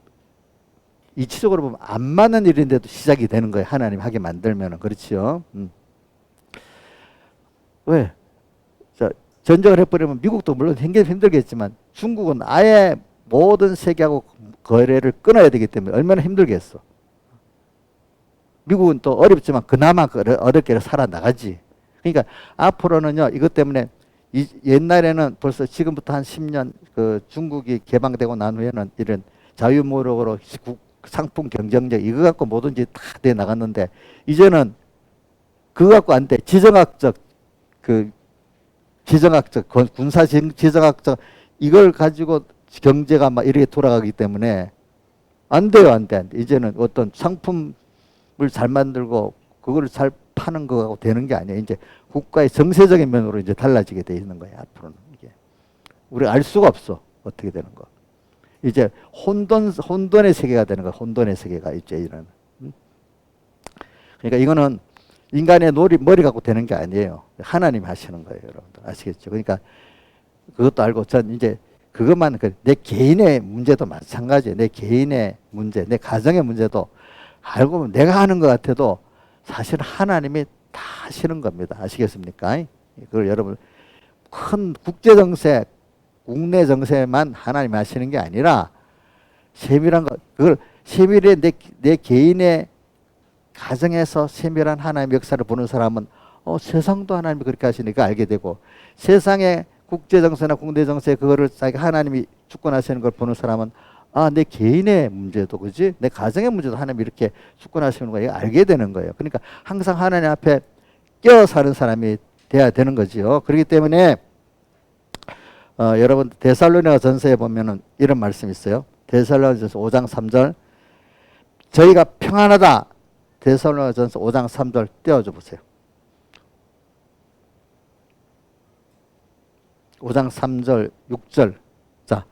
이치적으로 보면 안 맞는 일인데도 시작이 되는 거예요. 하나님 하게 만들면은. 그렇죠? 왜? 자, 전쟁을 해버리면 미국도 물론 굉장히 힘들겠지만 중국은 아예 모든 세계하고 거래를 끊어야 되기 때문에 얼마나 힘들겠어. 미국은 또 어렵지만 그나마 어렵게 살아나가지. 그러니까 앞으로는요, 이것 때문에 옛날에는 벌써 지금부터 한 10년 그 중국이 개방되고 난 후에는 이런 자유무역으로 상품 경쟁력 이거 갖고 뭐든지 다 돼 나갔는데 이제는 그거 갖고 안 돼. 지정학적 군사 지정학적 이걸 가지고 경제가 막 이렇게 돌아가기 때문에 안 돼요. 안 돼. 이제는 어떤 상품을 잘 만들고 그걸 잘 파는 거하고 되는 게 아니에요. 이제 국가의 정세적인 면으로 이제 달라지게 돼 있는 거예요. 앞으로는 이게 우리가 알 수가 없어. 어떻게 되는 거. 이제 혼돈의 세계가 되는 거야. 혼돈의 세계가 이제 이런. 그러니까 이거는 인간의 머리 갖고 되는 게 아니에요. 하나님이 하시는 거예요, 여러분들. 아시겠죠? 그러니까 그것도 알고 전 이제 그것만 내 개인의 문제도 마찬가지예요. 내 개인의 문제, 내 가정의 문제도 알고 보면 내가 하는 것 같아도 사실 하나님이 다 하시는 겁니다. 아시겠습니까? 그걸 여러분 큰 국제 정세, 국내 정세만 하나님이 하시는 게 아니라 세밀한 것, 그걸 세밀히 내 개인의 가정에서 세밀한 하나님의 역사를 보는 사람은 세상도 하나님이 그렇게 하시니까 알게 되고 세상의 국제 정세나 국내 정세 그거를 자기 하나님이 주권하시는 걸 보는 사람은 아, 내 개인의 문제도, 그지? 내 가정의 문제도 하나님 이렇게 주권하시는 거 알게 되는 거예요. 그러니까 항상 하나님 앞에 끼어 사는 사람이 돼야 되는 거지요. 그렇기 때문에 여러분 데살로니가 전서에 보면은 이런 말씀이 있어요. 데살로니가 전서 5장 3절. 저희가 평안하다. 데살로니가 전서 5장 3절 띄워줘 보세요. 5장 3절, 6절. 자,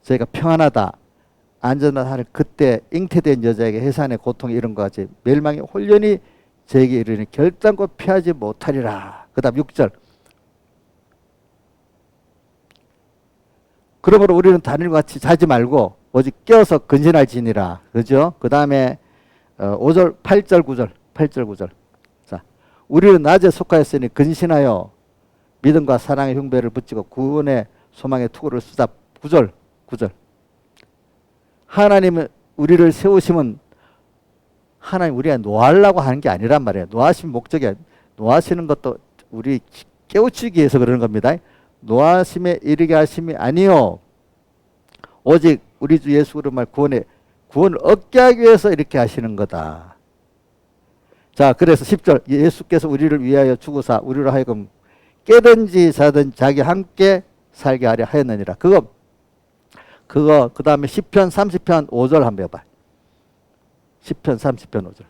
저희가 평안하다. 안전하다 하는 그때 잉태된 여자에게 해산의 고통이 이런 것 같이 멸망의 혼련이 저에게 이르니 결단코 피하지 못하리라. 그 다음 6절. 그러므로 우리는 다니엘과 같이 자지 말고 오직 깨어서 근신할지니라. 그죠? 그 다음에 5절, 8절, 9절. 8절, 9절. 자, 우리는 낮에 속하였으니 근신하여 믿음과 사랑의 흉배를 붙이고 구원의 소망의 투구를 쓰자. 9절, 9절. 하나님은 우리를 세우심은 하나님 우리가 노하려고 하는 게 아니란 말이에요. 노하신 목적이 노하시는 것도 우리 깨우치기 위해서 그러는 겁니다. 노하심에 이르게 하심이 아니요 오직 우리 주 예수 그리스도의 구원을 얻게 하기 위해서 이렇게 하시는 거다. 자, 그래서 10절 예수께서 우리를 위하여 죽으사 우리로 하여금 깨든지 자든지 자기 함께 살게 하려 하였느니라. 그거 그 다음에 10편 30편 5절 한번 해봐. 10편 30편 5절.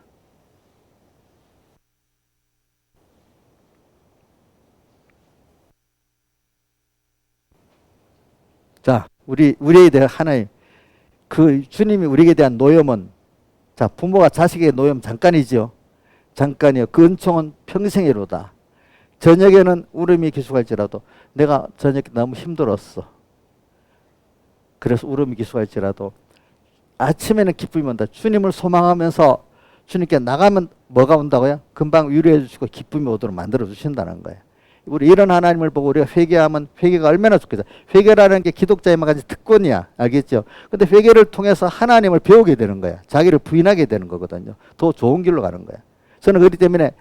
자, 우리에 대한 하나님 그 주님이 우리에게 대한 노염은 자, 부모가 자식에게 노염 잠깐이죠. 잠깐이요. 그 은총은 평생이로다. 저녁에는 울음이 기숙할지라도 내가 저녁에 너무 힘들었어. 그래서 울음이 기숙할지라도 아침에는 기쁨이 온다. 주님을 소망하면서 주님께 나가면 뭐가 온다고요? 금방 위로해 주시고 기쁨이 오도록 만들어 주신다는 거예요. 우리 이런 하나님을 보고 우리가 회개하면 회개가 얼마나 좋겠어. 회개라는 게 기독자의 한 가지 특권이야. 알겠죠? 근데 회개를 통해서 하나님을 배우게 되는 거야. 자기를 부인하게 되는 거거든요. 더 좋은 길로 가는 거야. 저는 그렇기 때문에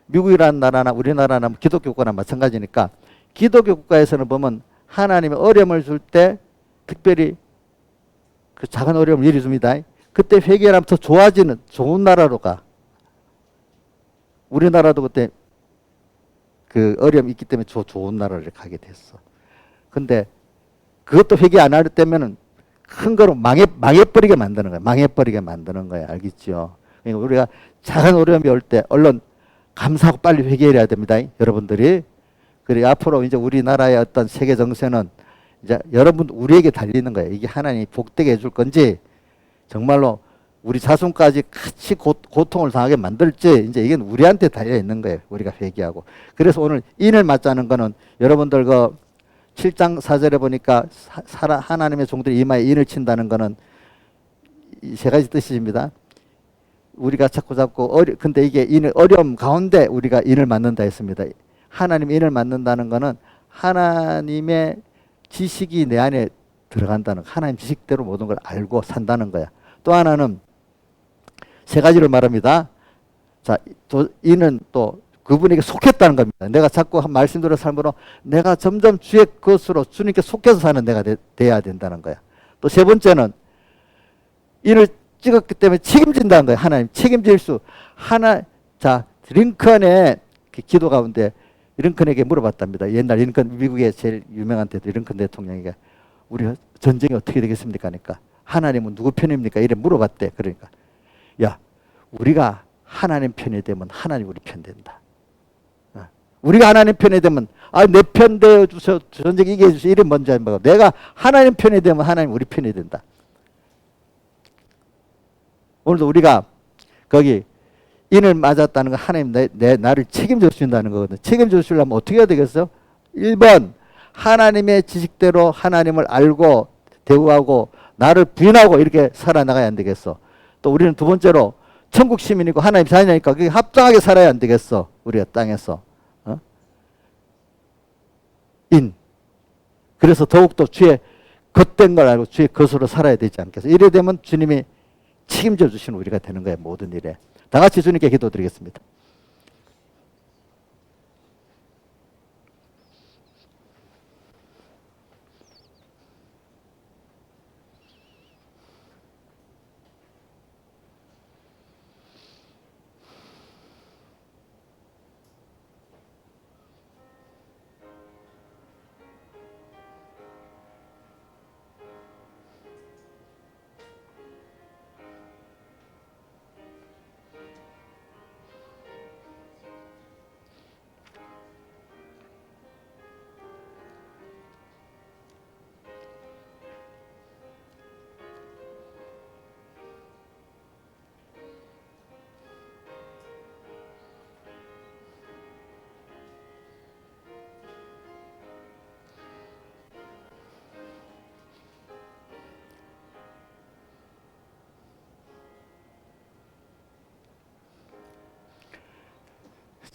미국이라는 나라나 우리나라나 기독교 국가나 마찬가지니까 기독교 국가에서는 보면 하나님의 어려움을 줄 때 특별히 그 작은 어려움을 예리 줍니다. 그때 회개하면 더 좋아지는 좋은 나라로 가. 우리나라도 그때 그 어려움이 있기 때문에 좋은 나라를 가게 됐어. 근데 그것도 회개 안 할 때면은 큰 거로 망해버리게 만드는 거야. 망해버리게 만드는 거야. 알겠죠? 그러니까 우리가 작은 어려움이 올 때 얼른 감사하고 빨리 회개해야 됩니다. 여러분들이. 그리고 앞으로 이제 우리나라의 어떤 세계 정세는 이제 여러분 우리에게 달리는 거예요. 이게 하나님이 복되게 해줄 건지 정말로 우리 자손까지 같이 고통을 당하게 만들지 이제 이건 우리한테 달려 있는 거예요. 우리가 회개하고. 그래서 오늘 인을 맞자는 거는 여러분들 그 7장 4절에 보니까 하나님의 종들이 이마에 인을 친다는 거는 이 세 가지 뜻입니다. 우리가 자꾸 근데 이게 어려움 가운데 우리가 인을 맞는다 했습니다. 하나님 인을 맞는다는 거는 하나님의 지식이 내 안에 들어간다는 하나님 지식대로 모든 걸 알고 산다는 거야. 또 하나는 세 가지를 말합니다. 자, 이는 또 그분에게 속했다는 겁니다. 내가 자꾸 한 말씀대로 삶으로 내가 점점 주의 것으로 주님께 속해서 사는 내가 돼야 된다는 거야. 또 세 번째는 이를 찍었기 때문에 책임진다는 거야. 하나님 책임질 수 자, 링컨의 기도 가운데 링컨에게 물어봤답니다. 옛날 링컨 미국의 제일 유명한 링컨 대통령에게 우리 전쟁이 어떻게 되겠습니까? 하니까 하나님은 누구 편입니까? 이래 물어봤대. 그러니까 야, 우리가 하나님 편이 되면 하나님 우리 편 된다. 우리가 하나님 편이 되면 내 편 되어 주셔 전쟁 이겨 주셔 이래 먼저 하는 거고 내가 하나님 편이 되면 하나님 우리 편이 된다. 오늘도 우리가 거기 인을 맞았다는 거 하나님 나를 책임져 주신다는 거거든. 책임져 주시려면 어떻게 해야 되겠어? 1번 하나님의 지식대로 하나님을 알고 대우하고 나를 부인하고 이렇게 살아나가야 안 되겠어. 또 우리는 두 번째로 천국 시민이고 하나님 자녀니까 그게 합당하게 살아야 안 되겠어. 우리가 땅에서. 그래서 더욱더 주의 겉된 걸 알고 주의 것으로 살아야 되지 않겠어. 이래 되면 주님이 책임져 주시는 우리가 되는 거예요. 모든 일에. 다 같이 주님께 기도드리겠습니다.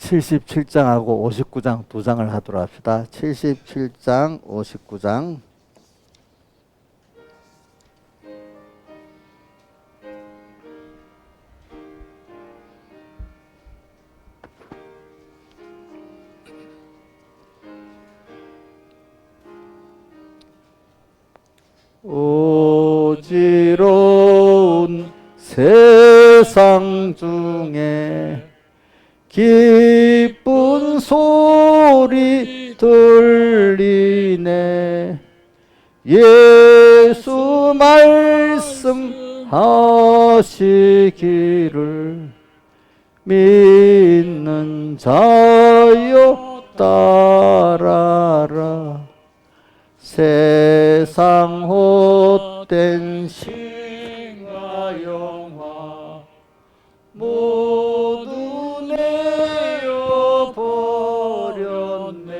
77장하고 59장 두 장을 하도록 합시다. 77장, 59장. 어지러운 세상 중에 기쁜 소리 들리네. 예수 말씀하시기를 믿는 자여 따라라. 세상 헛된 신과 영화 모두 내어 버렸네.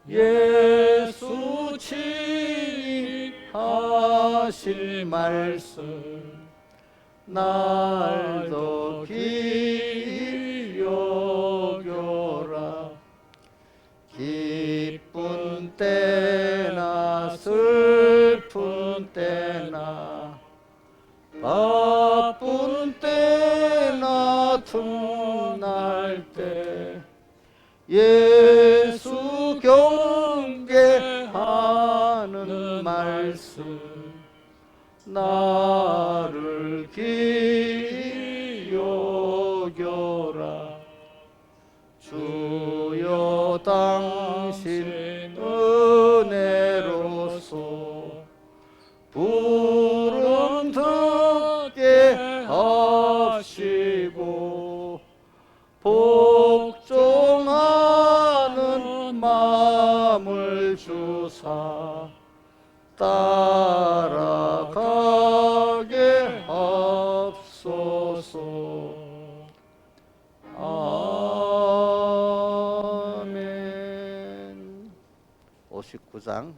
예수 친히 하실 말씀 날도 기이 여겨라. 기쁜 때나 슬픈 때나 바쁜 때나 틈날 때 예수 경배하는 말씀 나를 기이 여겨라. 주여 당신 은혜로서 부름 듣게 하시고 복종하는 마음을 주사 따라가게 하옵소서. 아멘. 59장.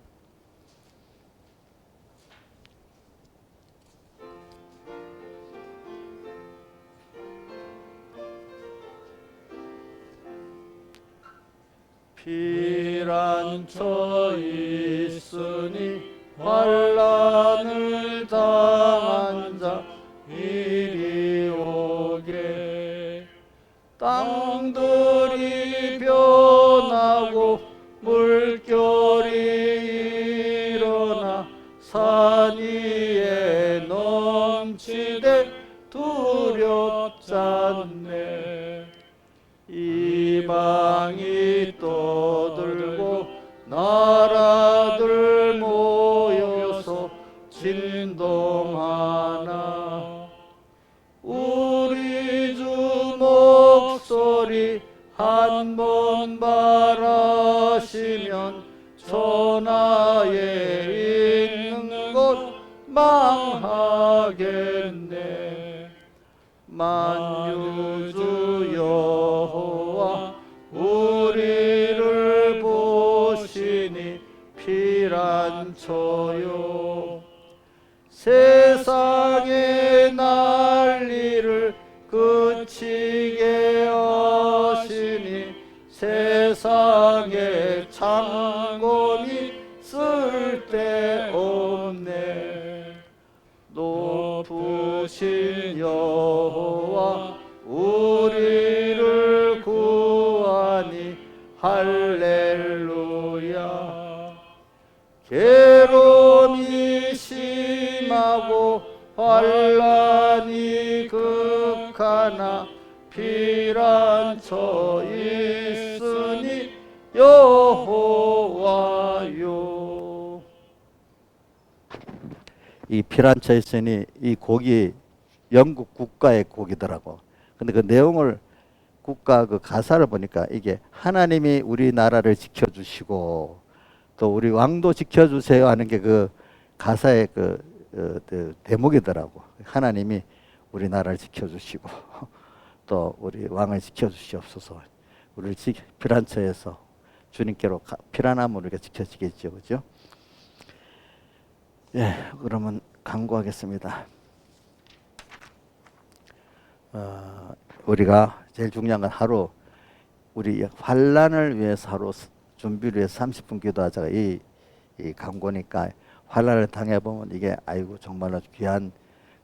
피란처 있으니 환난을 당한 자 이리 오게. 땅들이 변하고 물결이 일어나 산 위에 넘치되 두렵잖네. 이방이 떠들고 나라들 모여서 진동하나 우리 주 목소리 한 번 바라시면 천하에 있는 것 망하겠네. 만유주 여호와 우리를 보시니 피란처요. 세상의 난리를 그치게 하시니 세상의 창곤이 쓸데없네. 높으신 여호와 우리를 구하니 할렐루야. 괴로움이 심하고 환난이 극하나 피란처 있으니 여호와요. 이 피란처 있으니 이 곡이 영국 국가의 곡이더라고. 근데 그 내용을 국가 그 가사를 보니까 이게 하나님이 우리나라를 지켜주시고 또 우리 왕도 지켜주세요 하는 게 그 가사의 그 대목이더라고. 하나님이 우리나라를 지켜주시고 또 우리 왕을 지켜주시옵소서. 우리를 피란처에서 주님께로 피란함으로 우리가 지켜지겠죠, 그죠? 예, 그러면 강구하겠습니다. 우리가 제일 중요한 건 하루 우리 환란을 위해서 하루 준비를 위해서 30분 기도하자가 이 광고니까 환란을 당해보면 이게 아이고 정말로 귀한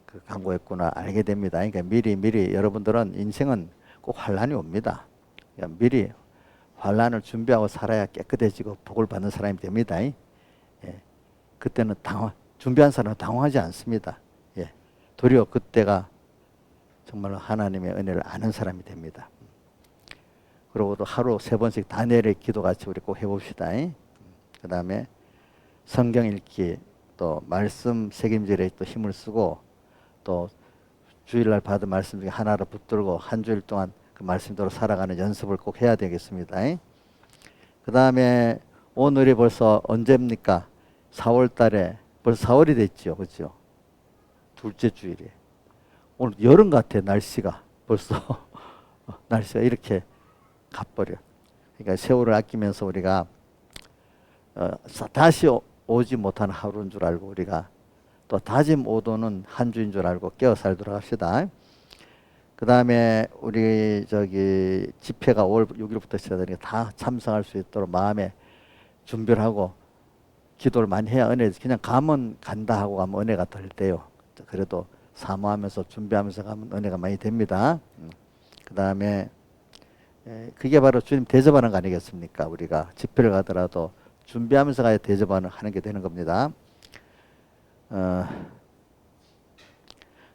그 광고였구나 알게 됩니다. 그러니까 미리 여러분들은 인생은 꼭 환란이 옵니다. 그러니까 미리 환란을 준비하고 살아야 깨끗해지고 복을 받는 사람이 됩니다. 예. 그때는 준비한 사람은 당황하지 않습니다. 예. 도리어 그때가 정말로 하나님의 은혜를 아는 사람이 됩니다. 그리고 또 하루 3번씩 다니엘의 기도 같이 우리 꼭 해봅시다. 그 다음에 성경 읽기, 또 말씀 책임질에 또 힘을 쓰고, 또 주일날 받은 말씀 중에 하나를 붙들고 한 주일 동안 그 말씀대로 살아가는 연습을 꼭 해야 되겠습니다. 그 다음에 오늘이 벌써 언제입니까? 4월 달에 벌써 4월이 됐죠. 그렇죠? 둘째 주일이. 오늘 여름 같아. 날씨가 벌써 날씨가 이렇게 가버려. 그러니까 세월을 아끼면서 우리가 다시 오지 못하는 하루인 줄 알고 우리가 또 다짐 오도는 한 주인 줄 알고 깨어 살도록 합시다. 그 다음에 우리 집회가 5월 6일부터 시작되니까 다 참석할 수 있도록 마음에 준비를 하고 기도를 많이 해야 은혜. 그냥 가면 간다 하고 가면 은혜가 덜 돼요. 그래도 사모하면서 준비하면서 가면 은혜가 많이 됩니다. 그 다음에 그게 바로 주님 대접하는 거 아니겠습니까? 우리가 집회를 가더라도 준비하면서 가야 대접하는 게 되는 겁니다.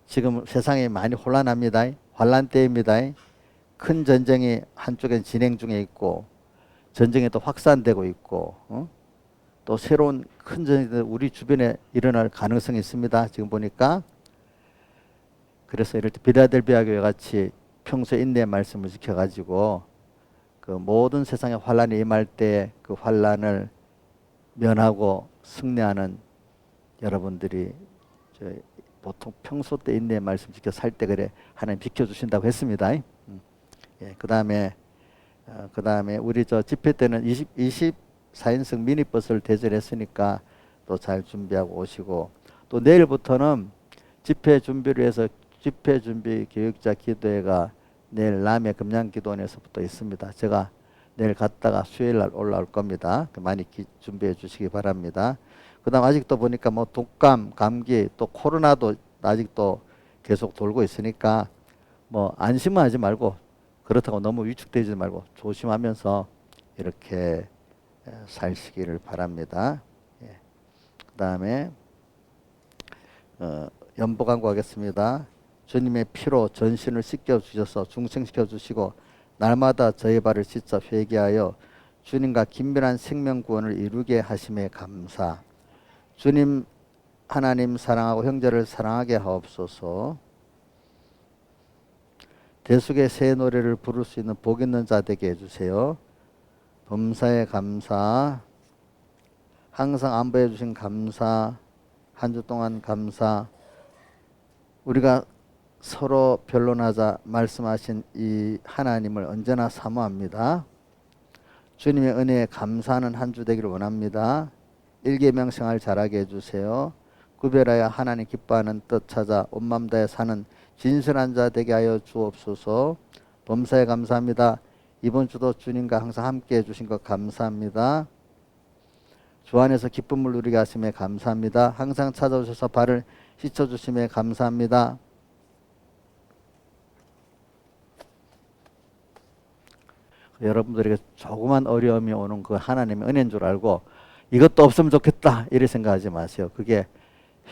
지금 세상이 많이 혼란합니다. 환란 때입니다. 큰 전쟁이 한쪽엔 진행 중에 있고 전쟁이 또 확산되고 있고 또 새로운 큰 전쟁이 우리 주변에 일어날 가능성이 있습니다. 지금 보니까. 그래서 이럴 때 빌라델비아 교회 같이 평소에 인내의 말씀을 지켜가지고 그 모든 세상의 환란이 임할 때 그 환란을 면하고 승리하는 여러분들이 보통 평소 때 인내의 말씀 지켜 살 때 그래 하나님 비켜주신다고 했습니다. 예, 그 다음에 우리 집회 때는 24인승 미니버스를 대절했으니까 또 잘 준비하고 오시고, 또 내일부터는 집회 준비를 해서 집회 준비 교육자 기도회가 내일 남해 금양기도원에서부터 있습니다. 제가 내일 갔다가 수요일 날 올라올 겁니다. 많이 준비해 주시기 바랍니다. 그 다음 아직도 보니까 뭐 독감, 감기, 또 코로나도 아직도 계속 돌고 있으니까 뭐 안심은 하지 말고 그렇다고 너무 위축되지 말고 조심하면서 이렇게 사시기를 바랍니다. 예. 그 다음에 연보 광고하겠습니다. 주님의 피로 전신을 씻겨 주셔서 중생시켜 주시고 날마다 저의 발을 씻어 회개하여 주님과 긴밀한 생명 구원을 이루게 하심에 감사. 주님 하나님 사랑하고 형제를 사랑하게 하옵소서. 대속의 새 노래를 부를 수 있는 복 있는 자 되게 해주세요. 범사에 감사. 항상 안보해 주신 감사. 한 주 동안 감사. 우리가 서로 변론하자 말씀하신 이 하나님을 언제나 사모합니다. 주님의 은혜에 감사하는 한 주 되기를 원합니다. 일계명 생활 잘하게 해주세요. 구별하여 하나님 기뻐하는 뜻 찾아 온 맘 다해 사는 진실한 자 되게 하여 주옵소서. 범사에 감사합니다. 이번 주도 주님과 항상 함께 해주신 것 감사합니다. 주 안에서 기쁨을 누리게 하심에 감사합니다. 항상 찾아오셔서 발을 씻어주심에 감사합니다. 여러분들에게 조그만 어려움이 오는 그 하나님의 은혜인 줄 알고 이것도 없으면 좋겠다 이렇게 생각하지 마세요. 그게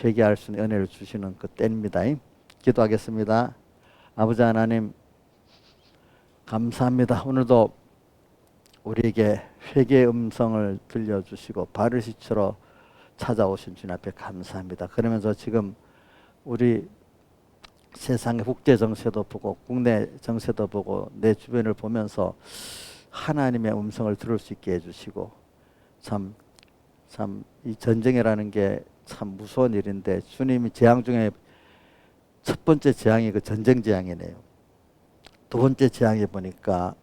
회개할 수 있는 은혜를 주시는 그 때입니다. 기도하겠습니다. 아버지 하나님 감사합니다. 오늘도 우리에게 회개의 음성을 들려주시고 발을 씻으러 찾아오신 주님 앞에 감사합니다. 그러면서 지금 우리 세상의 국제 정세도 보고 국내 정세도 보고 내 주변을 보면서 하나님의 음성을 들을 수 있게 해주시고 참 이 전쟁이라는 게 참 무서운 일인데 주님이 재앙 중에 첫 번째 재앙이 그 전쟁 재앙이네요. 두 번째 재앙이 보니까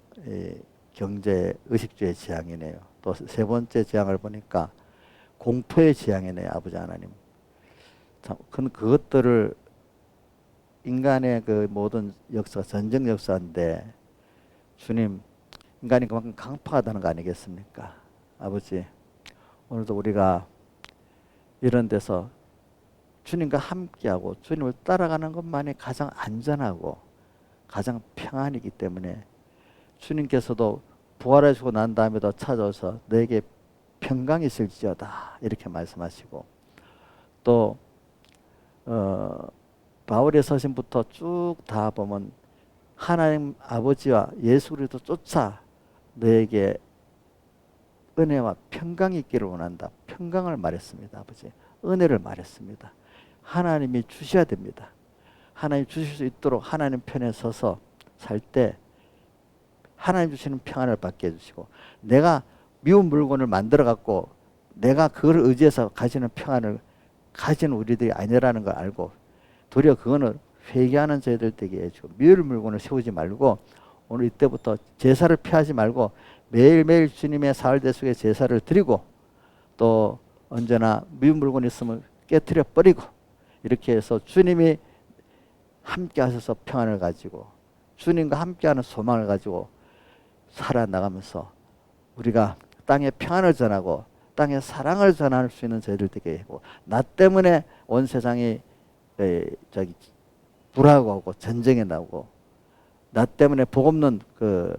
경제 의식주의 재앙이네요. 또 세 번째 재앙을 보니까 공포의 재앙이네요. 아버지 하나님. 참 그것들을 인간의 그 모든 역사가 전쟁 역사인데 주님 인간이 그만큼 강팍하다는 거 아니겠습니까? 아버지, 오늘도 우리가 이런 데서 주님과 함께하고 주님을 따라가는 것만이 가장 안전하고 가장 평안이기 때문에 주님께서도 부활하시고 난 다음에도 찾아오셔서 너에게 평강이 있을지어다 이렇게 말씀하시고, 또 바울의 서신부터 쭉 다 보면 하나님 아버지와 예수 그리스도 쫓아 너에게 은혜와 평강이 있기를 원한다. 평강을 말했습니다. 아버지, 은혜를 말했습니다. 하나님이 주셔야 됩니다. 하나님 주실 수 있도록 하나님 편에 서서 살 때 하나님 주시는 평안을 받게 해주시고, 내가 미운 물건을 만들어 갖고 내가 그걸 의지해서 가지는 평안을 가진 우리들이 아니라는 걸 알고, 도리어 그거는 회개하는 저희들 되게 해주고, 미울 물건을 세우지 말고 오늘 이때부터 제사를 피하지 말고 매일매일 주님의 사흘제 속에 제사를 드리고, 또 언제나 미운 물건 있으면 깨트려 버리고, 이렇게 해서 주님이 함께 하셔서 평안을 가지고 주님과 함께하는 소망을 가지고 살아나가면서 우리가 땅에 평안을 전하고 땅에 사랑을 전할 수 있는 저희들 되게 하고, 나 때문에 온 세상이 불화하고 전쟁에 나오고 나 때문에 복 없는 그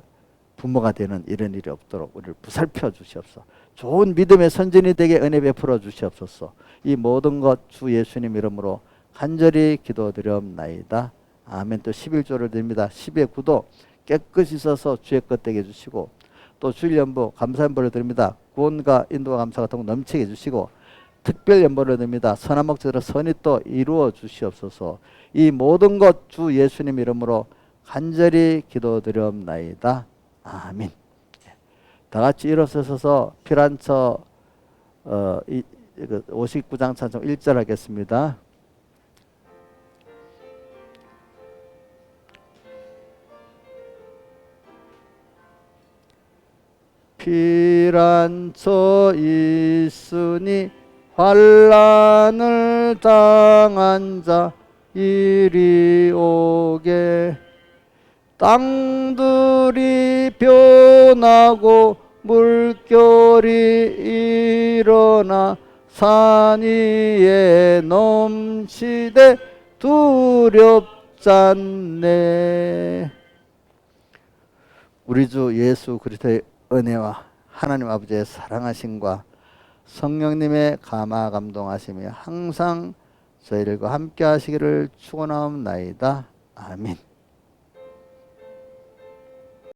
부모가 되는 이런 일이 없도록 우리를 보살펴 주시옵소서. 좋은 믿음의 선진이 되게 은혜 베풀어 주시옵소서. 이 모든 것 주 예수님 이름으로 간절히 기도드리옵나이다. 아멘. 또 11조를 드립니다. 10의 9도 깨끗이 써서 주의 것 되게 해주시고, 또 주일 연보 감사 연보를 드립니다. 구원과 인도와 감사 같은 거 넘치게 해주시고, 특별 연보를 드립니다. 선한 목적으로 선이 또 이루어 주시옵소서. 이 모든 것 주 예수님 이름으로 간절히 기도드리옵나이다. 아멘. 다 같이 일어서서 피란처 59장 찬송 1절 하겠습니다. 피란처 있으니 환난을 당한 자 이리 오게, 땅들이 변하고 물결이 일어나 산 위에 넘치되 두렵잖네. 우리 주 예수 그리스도의 은혜와 하나님 아버지의 사랑하심과 성령님의 감화 감동하심이 항상 저희들과 함께 하시기를 축원하옵나이다. 아멘.